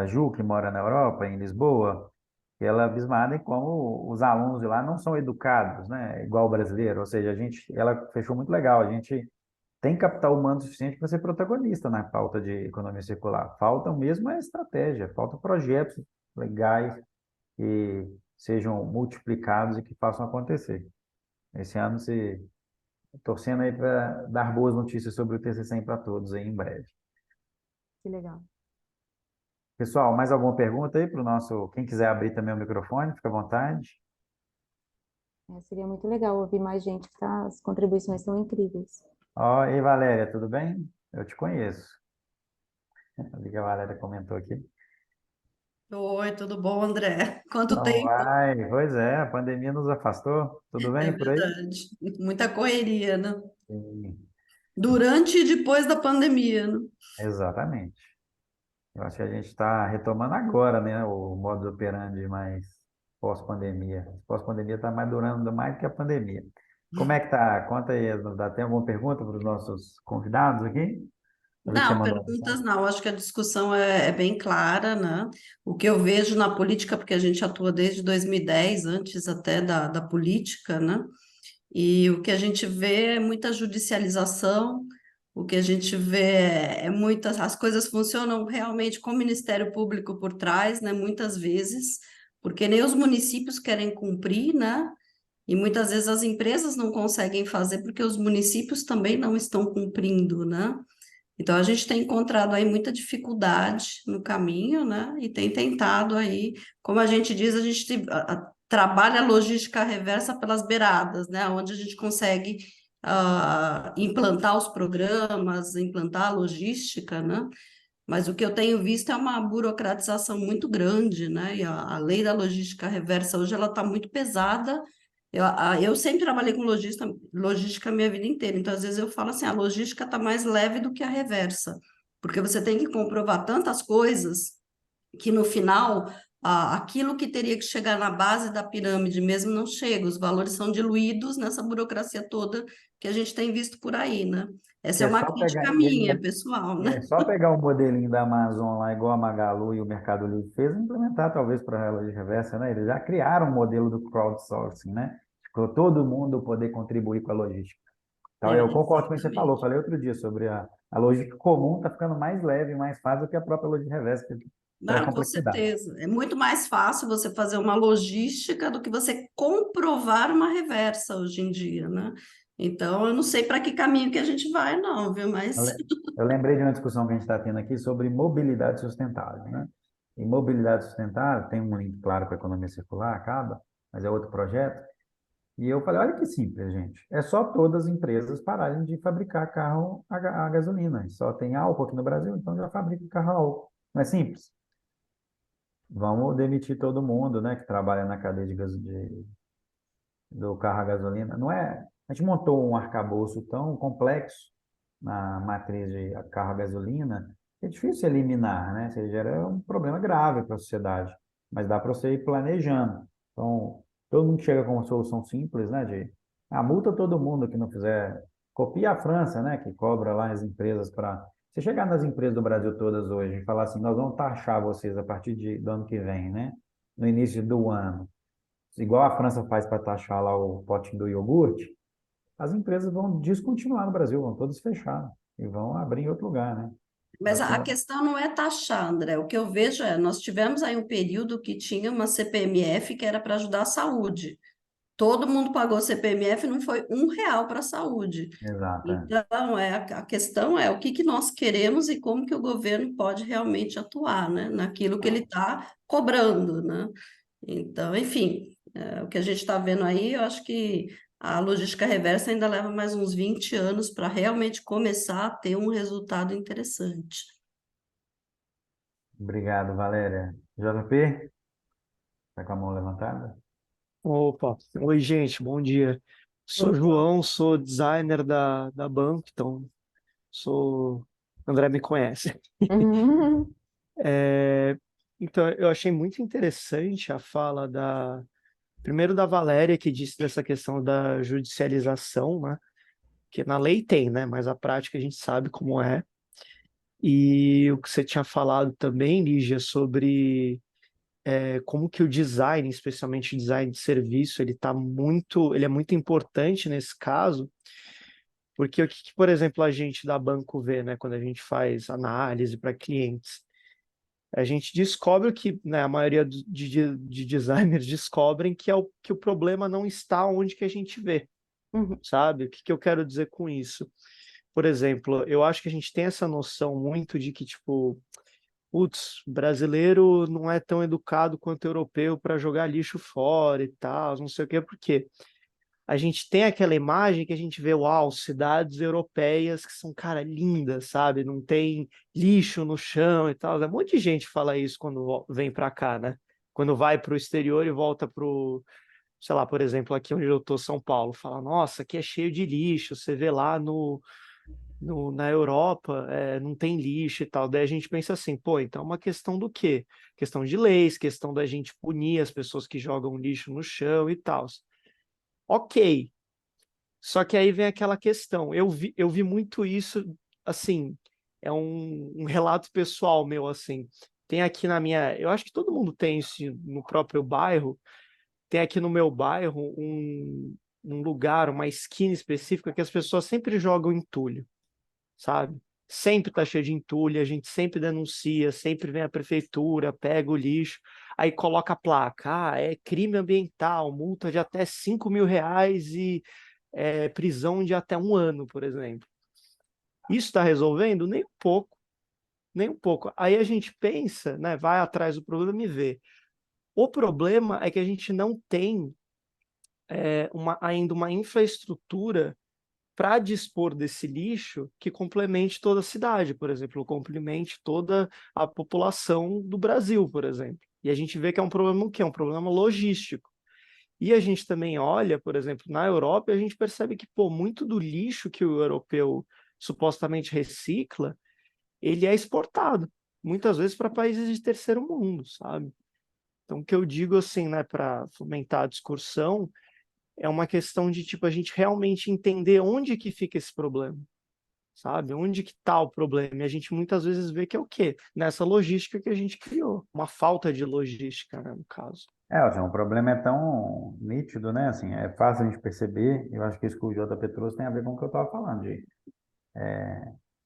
Ju, que mora na Europa, em Lisboa, que ela é abismada em como os alunos de lá não são educados, né? Igual o brasileiro. Ou seja, ela fechou muito legal. A gente tem capital humano suficiente para ser protagonista na pauta de economia circular. Falta mesmo a estratégia, faltam projetos legais que sejam multiplicados e que façam acontecer. Esse ano, se torcendo aí para dar boas notícias sobre o TC100 para todos aí em breve. Que legal. Pessoal, mais alguma pergunta aí para o nosso... Quem quiser abrir também o microfone, fica à vontade. Seria muito legal ouvir mais gente, que as contribuições são incríveis. Ó, ei, Valéria, tudo bem? Eu te conheço. Eu vi que a Valéria comentou aqui. Oi, tudo bom, André? Quanto Não tempo? vai, pois é, a pandemia nos afastou. Tudo É bem por aí? verdade. Muita correria, né? Sim, Durante e depois da pandemia, né? exatamente. Eu acho que a gente está retomando agora, né, o modus operandi mais pós-pandemia. Pós-pandemia está mais durando mais do que a pandemia. Como é que tá? Conta aí, tem alguma pergunta para os nossos convidados aqui? Eu vi que você Não, mandou uma perguntas mensagem. não. Acho que a discussão é bem clara, né? O que eu vejo na política, porque a gente atua desde 2010, antes até da política, né? E o que a gente vê é muita judicialização, o que a gente vê é muitas, as coisas funcionam realmente com o Ministério Público por trás, né? Muitas vezes, porque nem os municípios querem cumprir, né? E muitas vezes as empresas não conseguem fazer porque os municípios também não estão cumprindo, né? Então a gente tem encontrado aí muita dificuldade no caminho, né? E tem tentado aí, como a gente diz, a gente trabalha a logística reversa pelas beiradas, né? Onde a gente consegue implantar os programas, implantar a logística, né? Mas o que eu tenho visto é uma burocratização muito grande, né? E a lei da logística reversa hoje ela está muito pesada. Eu sempre trabalhei com logística a minha vida inteira, então às vezes eu falo assim, a logística está mais leve do que a reversa, porque você tem que comprovar tantas coisas que no final aquilo que teria que chegar na base da pirâmide mesmo não chega, os valores são diluídos nessa burocracia toda que a gente tem visto por aí, né? Essa E é é uma só pegar, crítica minha, pessoal, e é né? só pegar o modelinho da Amazon lá, igual a Magalu e o Mercado Livre fez, e implementar talvez para a de reversa, né? Eles já criaram um modelo do crowdsourcing, né? Para todo mundo poder contribuir com a logística. Então, eu concordo com o que você falou. Exatamente. Falei outro dia sobre a logística comum está ficando mais leve, mais fácil do que a própria logística reversa, que traz Não, com complexidade. certeza. É muito mais fácil você fazer uma logística do que você comprovar uma reversa hoje em dia, né? Então, eu não sei para que caminho que a gente vai, não, viu? Eu Mas le- eu lembrei de uma discussão que a gente está tendo aqui sobre mobilidade sustentável, né? E mobilidade sustentável tem um link, claro, com a economia circular, acaba, mas é outro projeto. E eu falei, olha que simples, gente. É só todas as empresas pararem de fabricar carro a gasolina. Só tem álcool aqui no Brasil, então já fabrica carro a álcool. Não é simples? Vamos demitir todo mundo, né, que trabalha na cadeia do carro a gasolina. Não é? A gente montou um arcabouço tão complexo na matriz de carro a gasolina, que é difícil eliminar, né? Você gera um problema grave para a sociedade, mas dá para você ir planejando. Então, todo mundo chega com uma solução simples, né? Multa todo mundo que não fizer. Copia a França, né? Que cobra lá as empresas para. Você chegar nas empresas do Brasil todas hoje e falar assim, nós vamos taxar vocês a partir do ano que vem, né? No início do ano. Igual a França faz para taxar lá o potinho do iogurte, as empresas vão descontinuar no Brasil, vão todas fechar e vão abrir em outro lugar, né? Eu Mas acho que a questão não é taxar, André. O que eu vejo é, nós tivemos aí um período que tinha uma CPMF que era para ajudar a saúde. Todo mundo pagou CPMF, não foi R$ 1 para a saúde. exato. Então, a questão é o que que nós queremos e como que o governo pode realmente atuar, né, naquilo que ele está cobrando, né? Então, enfim, o que a gente está vendo aí, eu acho que a logística reversa ainda leva mais uns 20 anos para realmente começar a ter um resultado interessante. Obrigado, Valéria. JP, está com a mão levantada? Opa, oi gente, bom dia. Sou João, sou designer da banca, então sou. André me conhece. Uhum. É, então, eu achei muito interessante a fala primeiro da Valéria, que disse dessa questão da judicialização, né? Que na lei tem, né? Mas a prática a gente sabe como é. E o que você tinha falado também, Lígia, sobre como que o design, especialmente o design de serviço, ele é muito importante nesse caso, porque o que, por exemplo, a gente da banco vê, né, quando a gente faz análise para clientes, a gente descobre que, né, a maioria de designers descobrem que o problema não está onde que a gente vê, Uhum. sabe? O que que eu quero dizer com isso? Por exemplo, eu acho que a gente tem essa noção muito de que, tipo, putz, brasileiro não é tão educado quanto europeu para jogar lixo fora e tal, não sei o quê, porque a gente tem aquela imagem que a gente vê, uau, cidades europeias que são, cara, lindas, sabe? Não tem lixo no chão e tal. Um monte de gente fala isso quando vem para cá, né? Quando vai para o exterior e volta sei lá, por exemplo, aqui onde eu tô, São Paulo, fala, nossa, aqui é cheio de lixo, você vê lá na Europa, não tem lixo e tal. Daí a gente pensa assim, pô, então é uma questão do quê? Questão de leis, questão da gente punir as pessoas que jogam lixo no chão e tal. Ok, só que aí vem aquela questão. Eu vi muito isso, assim, é um relato pessoal meu, assim. Tem aqui na minha. Eu acho que todo mundo tem isso no próprio bairro. Tem aqui no meu bairro um lugar, uma esquina específica que as pessoas sempre jogam entulho, sabe? Sempre tá cheio de entulho, a gente sempre denuncia, sempre vem a prefeitura, pega o lixo, aí coloca a placa, é crime ambiental, multa de até R$ 5.000 e prisão de até 1 ano, por exemplo. Isso está resolvendo? Nem um pouco, nem um pouco. Aí a gente pensa, né, vai atrás do problema e vê. O problema é que a gente não tem ainda uma infraestrutura para dispor desse lixo que complemente toda a cidade, por exemplo, complemente toda a população do Brasil, por exemplo. E a gente vê que é um problema o quê? Um problema logístico. E a gente também olha, por exemplo, na Europa, e a gente percebe que, pô, muito do lixo que o europeu supostamente recicla, ele é exportado, muitas vezes para países de terceiro mundo, sabe? Então, o que eu digo, assim, né, para fomentar a discussão, é uma questão de, tipo, a gente realmente entender onde que fica esse problema, sabe? Onde que está o problema? E a gente muitas vezes vê que é o quê? Nessa logística que a gente criou. Uma falta de logística, né, no caso. Assim, o problema é tão nítido, né? Assim, é fácil a gente perceber. Eu acho que isso que o JP trouxe tem a ver com o que eu estava falando,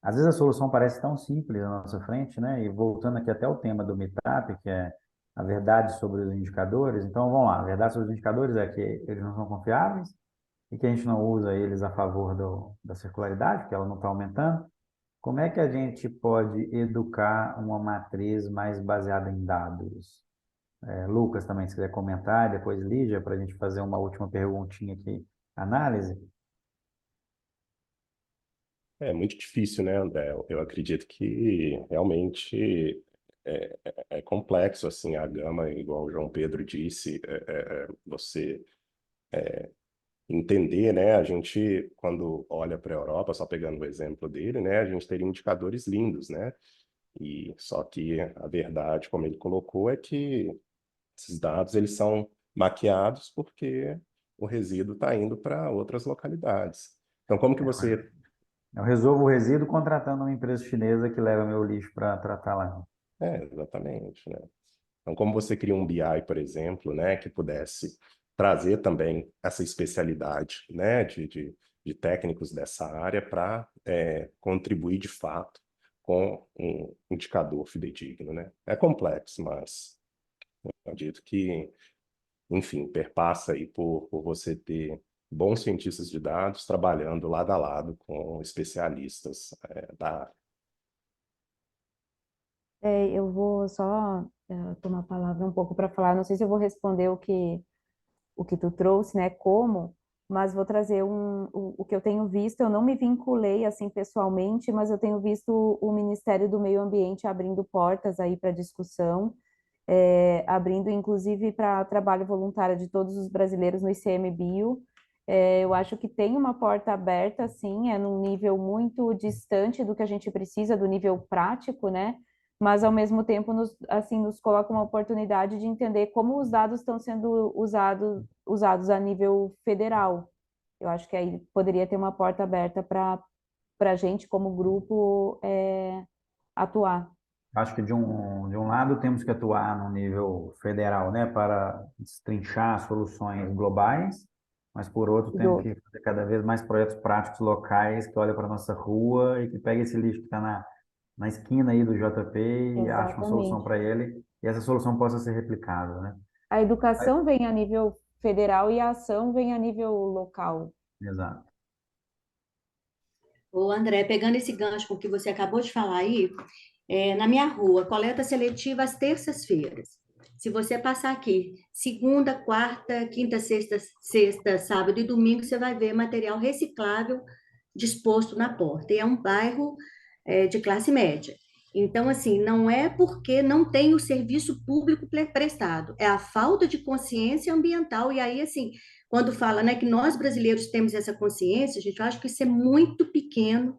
às vezes a solução parece tão simples na nossa frente, né? E voltando aqui até o tema do Meetup, que é a verdade sobre os indicadores. Então, vamos lá. A verdade sobre os indicadores é que eles não são confiáveis e que a gente não usa eles a favor da circularidade, porque ela não está aumentando. Como é que a gente pode educar uma matriz mais baseada em dados? Lucas também, se quiser comentar, e depois Lígia, para a gente fazer uma última perguntinha aqui, análise. É muito difícil, né, André? Eu acredito que realmente é complexo, assim, a gama, igual o João Pedro disse, você entender, né? A gente, quando olha para a Europa, só pegando o exemplo dele, né? A gente teria indicadores lindos, né? E só que a verdade, como ele colocou, é que esses dados eles são maquiados porque o resíduo está indo para outras localidades. Então, como que você... Eu resolvo o resíduo contratando uma empresa chinesa que leva meu lixo para tratar lá. Exatamente, né? Então, como você cria um BI, por exemplo, né, que pudesse trazer também essa especialidade, né, de técnicos dessa área para contribuir de fato com um indicador fidedigno, né? É complexo, mas eu acredito que, enfim, perpassa aí por você ter bons cientistas de dados trabalhando lado a lado com especialistas da área. Eu vou só tomar a palavra um pouco para falar, não sei se eu vou responder o que tu trouxe, né, como, mas vou trazer o que eu tenho visto. Eu não me vinculei assim pessoalmente, mas eu tenho visto o Ministério do Meio Ambiente abrindo portas aí para discussão, abrindo inclusive para trabalho voluntário de todos os brasileiros no ICMBio. Eu acho que tem uma porta aberta, sim, é num nível muito distante do que a gente precisa, do nível prático, né? Mas ao mesmo tempo nos coloca uma oportunidade de entender como os dados estão sendo usados a nível federal. Eu acho que aí poderia ter uma porta aberta para a gente, como grupo, atuar. Acho que de um lado temos que atuar no nível federal, né, para destrinchar soluções globais, mas por outro E temos do, que fazer cada vez mais projetos práticos locais que olham para a nossa rua e que pega esse lixo que está na esquina aí do JP e acha uma solução exatamente. para ele e essa solução possa ser replicada, né? A educação vem a nível federal e a ação vem a nível local. Exato. Ô, André, pegando esse gancho com o que você acabou de falar aí, na minha rua, coleta seletiva às terças-feiras. Se você passar aqui, segunda, quarta, quinta, sexta, sábado e domingo, você vai ver material reciclável disposto na porta. E é um bairro, de classe média. Então, assim, não é porque não tem o serviço público prestado, é a falta de consciência ambiental. E aí, assim, quando fala, né, que nós brasileiros temos essa consciência, gente, eu acho que isso é muito pequeno,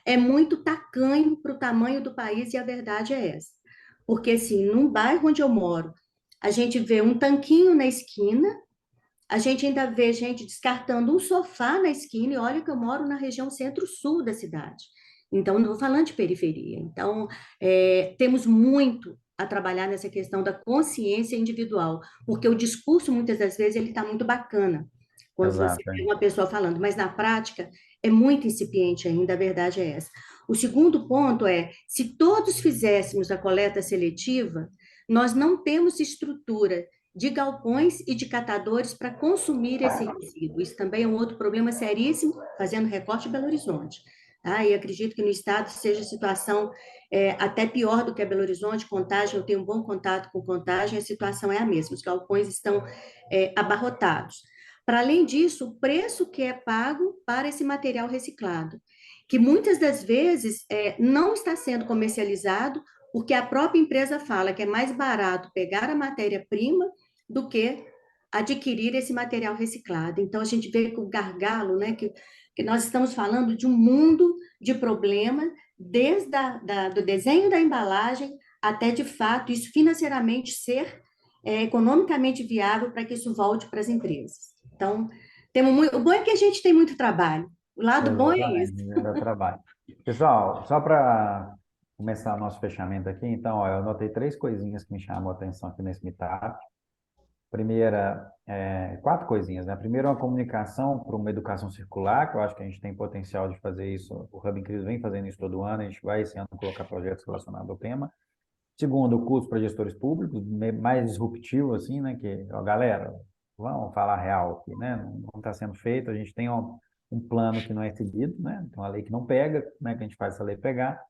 é muito tacanho para o tamanho do país, e a verdade é essa. Porque, assim, num bairro onde eu moro, a gente vê um tanquinho na esquina, a gente ainda vê gente descartando um sofá na esquina, e olha que eu moro na região centro-sul da cidade. Então, não estou falando de periferia. Então, temos muito a trabalhar nessa questão da consciência individual, porque o discurso, muitas das vezes, ele está muito bacana, quando você Exato. vê uma pessoa falando, mas na prática é muito incipiente ainda, a verdade é essa. O segundo ponto é, se todos fizéssemos a coleta seletiva, nós não temos estrutura de galpões e de catadores para consumir esse resíduo. Isso também é um outro problema seríssimo, fazendo recorte em Belo Horizonte. Tá? E acredito que no estado seja a situação até pior do que a Belo Horizonte. Contagem, eu tenho um bom contato com Contagem, a situação é a mesma, os galpões estão abarrotados. Para além disso, o preço que é pago para esse material reciclado, que muitas das vezes não está sendo comercializado, porque a própria empresa fala que é mais barato pegar a matéria-prima do que adquirir esse material reciclado. Então, a gente vê que o gargalo, né, que nós estamos falando de um mundo de problemas, desde do desenho da embalagem até, de fato, isso financeiramente ser economicamente viável para que isso volte para as empresas. Então, o bom é que a gente tem muito trabalho. O lado bom é isso. Exatamente, ainda dá trabalho. Pessoal, só para começar o nosso fechamento aqui, então, ó, eu anotei três coisinhas que me chamam a atenção aqui nesse meetup. Primeira, quatro coisinhas, né? Primeiro, uma comunicação para uma educação circular, que eu acho que a gente tem potencial de fazer isso. O Hub Incrível vem fazendo isso todo ano, a gente vai esse ano colocar projetos relacionados ao tema. Segundo, o curso para gestores públicos, mais disruptivo, assim, né? Que, ó, galera, vamos falar real aqui, né? Não está sendo feito, a gente tem um plano que não é seguido, né? Tem uma lei que não pega, como é que a gente faz essa lei pegar?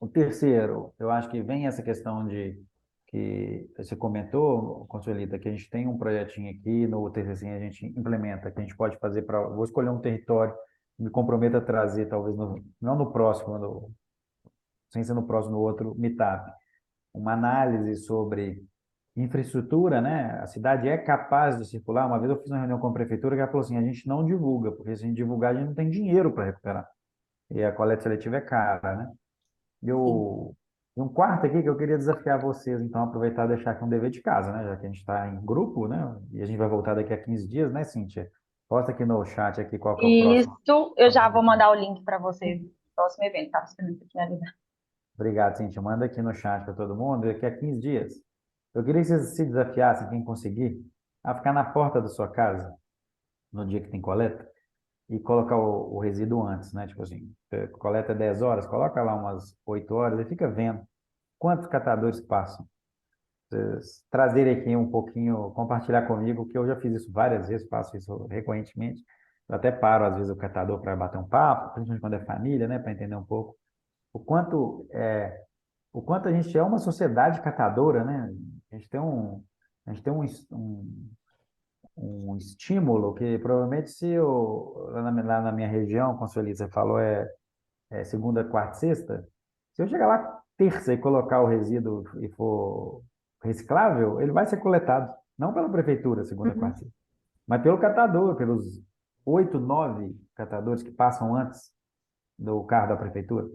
O terceiro, eu acho que vem essa questão de que você comentou, Consuelita, que a gente tem um projetinho aqui, no TCC a gente implementa, que a gente pode fazer para... Vou escolher um território, me comprometo a trazer, talvez, não no próximo, sem ser no próximo, no outro meetup, uma análise sobre infraestrutura, né? A cidade é capaz de circular. Uma vez eu fiz uma reunião com a prefeitura que ela falou assim, a gente não divulga, porque se a gente divulgar, a gente não tem dinheiro para recuperar. E a coleta seletiva é cara, né? E um quarto aqui que eu queria desafiar vocês, então, aproveitar e deixar aqui um dever de casa, né? Já que a gente está em grupo, né? E a gente vai voltar daqui a 15 dias, né, Cíntia? Posta aqui no chat aqui qual que é o próximo. Isso, eu já vou mandar o link para você do próximo evento. Estava esperando para finalizar. Obrigado, Cíntia. Manda aqui no chat para todo mundo. Daqui a 15 dias. Eu queria que vocês se desafiassem, quem conseguir, a ficar na porta da sua casa, no dia que tem coleta, e colocar o resíduo antes, né? Tipo assim, coleta 10 horas, coloca lá umas 8 horas e fica vendo quantos catadores passam. Vocês trazerem aqui um pouquinho, compartilhar comigo, que eu já fiz isso várias vezes, faço isso recorrentemente. Eu até paro, às vezes, o catador para bater um papo, principalmente quando é família, né? Para entender um pouco o quanto a gente é uma sociedade catadora, né? A gente tem um estímulo que provavelmente se eu, lá na minha região, como a Sueli falou, é segunda, quarta, sexta, se eu chegar lá terça e colocar o resíduo e for reciclável, ele vai ser coletado, não pela prefeitura, segunda, quarta, sexta. Mas pelo catador, pelos 8, 9 catadores que passam antes do carro da prefeitura,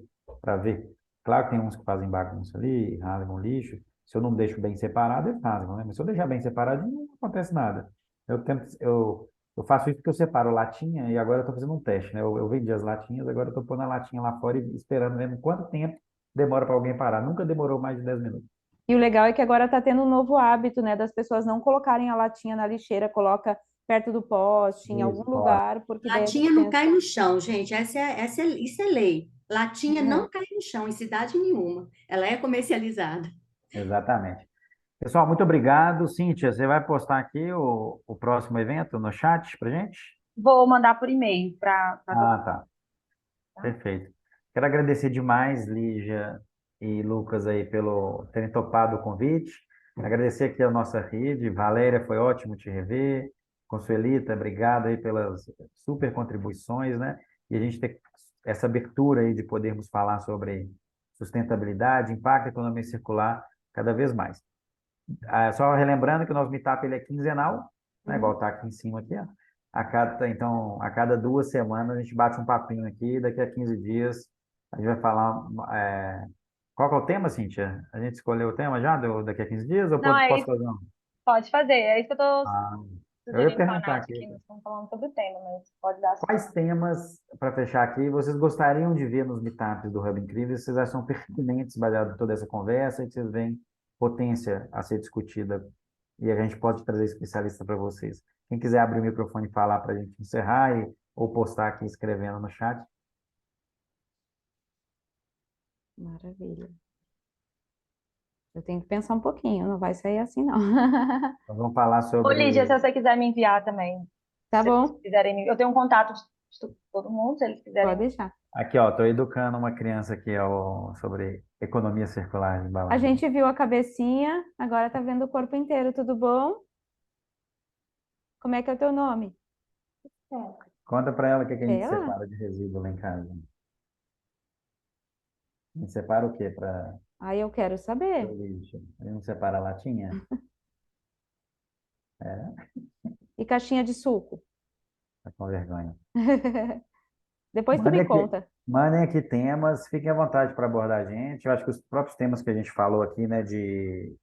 para ver. Claro que tem uns que fazem bagunça ali, rasgam lixo. Se eu não deixo bem separado, eles rasgam, né? Mas se eu deixar bem separado, não acontece nada. Eu faço isso porque eu separo latinha e agora eu estou fazendo um teste, né? Eu vendi as latinhas, agora eu estou pondo a latinha lá fora e esperando, vendo quanto tempo demora para alguém parar. Nunca demorou mais de 10 minutos. E o legal é que agora está tendo um novo hábito, né, das pessoas não colocarem a latinha na lixeira, coloca perto do poste, em algum Isso, pode. lugar, porque daí a Latinha gente não pensa. cai no chão, gente. Isso é lei. Latinha não cai no chão em cidade nenhuma. Ela é comercializada. Exatamente. Pessoal, muito obrigado. Cíntia, você vai postar aqui o próximo evento no chat para gente? Vou mandar por e-mail para todo Ah, mundo. tá. Tá? Perfeito. Quero agradecer demais, Lígia e Lucas, aí, pelo terem topado o convite. Agradecer aqui a nossa rede. Valéria, foi ótimo te rever. Consuelita, obrigado aí pelas super contribuições, né? E a gente ter essa abertura aí de podermos falar sobre sustentabilidade, impacto, economia circular cada vez mais. Só relembrando que o nosso meetup ele é quinzenal, né? Igual está aqui em cima aqui, ó. Então, a cada 2 semanas a gente bate um papinho aqui, daqui a 15 dias a gente vai falar. Qual que é o tema, Cíntia? A gente escolheu o tema já, daqui a 15 dias, ou Não, é posso isso. fazer um? Pode fazer. É isso que eu estou Ah, eu ia sugerindo com a perguntar Nath aqui. aqui. Nós estamos falando sobre o tema, mas pode dar a Quais sua. temas, para fechar aqui, vocês gostariam de ver nos meetups do Hub Incrível? Vocês acham pertinentes, baseado em toda essa conversa, e que vocês veem potência a ser discutida e a gente pode trazer especialista para vocês? Quem quiser abrir o microfone e falar para a gente encerrar ou postar aqui escrevendo no chat. Maravilha. Eu tenho que pensar um pouquinho, não vai sair assim, não. Nós vamos falar Ô, Lígia, sobre. se você quiser me enviar também, Tá se vocês bom, quiserem eu tenho um contato de todo mundo, se eles pode quiserem. deixar. Aqui, ó, estou educando uma criança aqui sobre economia circular de A embalagem. gente viu a cabecinha, agora tá vendo o corpo inteiro, tudo bom? Como é que é o teu nome? É. Conta para ela o que que a gente Bela? separa de resíduo lá em casa. A gente separa o quê para Aí eu quero saber. o lixo? A gente não separa a latinha? É, E caixinha de suco? tá com vergonha. Depois tu Mandem me aqui, conta. mandem aqui temas, fiquem à vontade para abordar a gente. Eu acho que os próprios temas que a gente falou aqui, né, de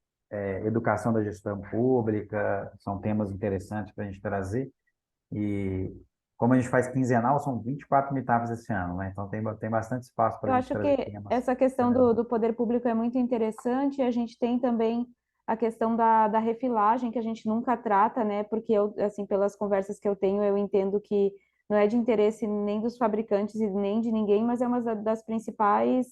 educação da gestão pública, são temas interessantes para a gente trazer. E como a gente faz quinzenal, são 24 meetups esse ano, né? Então tem bastante espaço para Eu a gente acho trazer que temas. essa questão do poder público é muito interessante. E a gente tem também a questão da refilagem, que a gente nunca trata, né? Porque eu, assim, pelas conversas que eu tenho, eu entendo que não é de interesse nem dos fabricantes e nem de ninguém, mas é uma das principais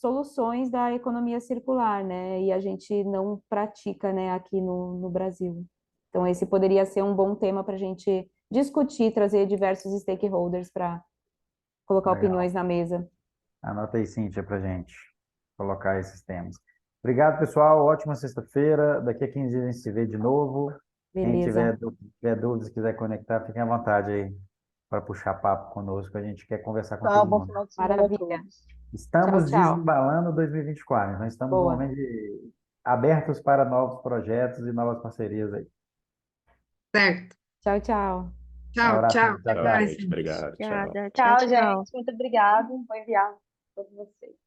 soluções da economia circular, né? E a gente não pratica, né, aqui no Brasil. Então, esse poderia ser um bom tema para a gente discutir, trazer diversos stakeholders para colocar Legal. opiniões na mesa. Anota aí, Cíntia, para a gente colocar esses temas. Obrigado, pessoal. Ótima sexta-feira. Daqui a 15 dias a gente se vê de novo. Quem Beleza. tiver dúvidas, quiser conectar, fiquem à vontade aí para puxar papo conosco. A gente quer conversar com Tchau, todo bom mundo. final de semana a Maravilha. todos. Tchau, Estamos tchau. desembalando 2024. Então, estamos num Boa. momento abertos para novos projetos e novas parcerias aí. Certo. Tchau, tchau. Um Tchau, abraço. tchau. Tchau, Até Tchau, tchau. mais. gente. Obrigado. Tchau. Tchau, Tchau. gente. Muito obrigado. Vou enviar para todos vocês.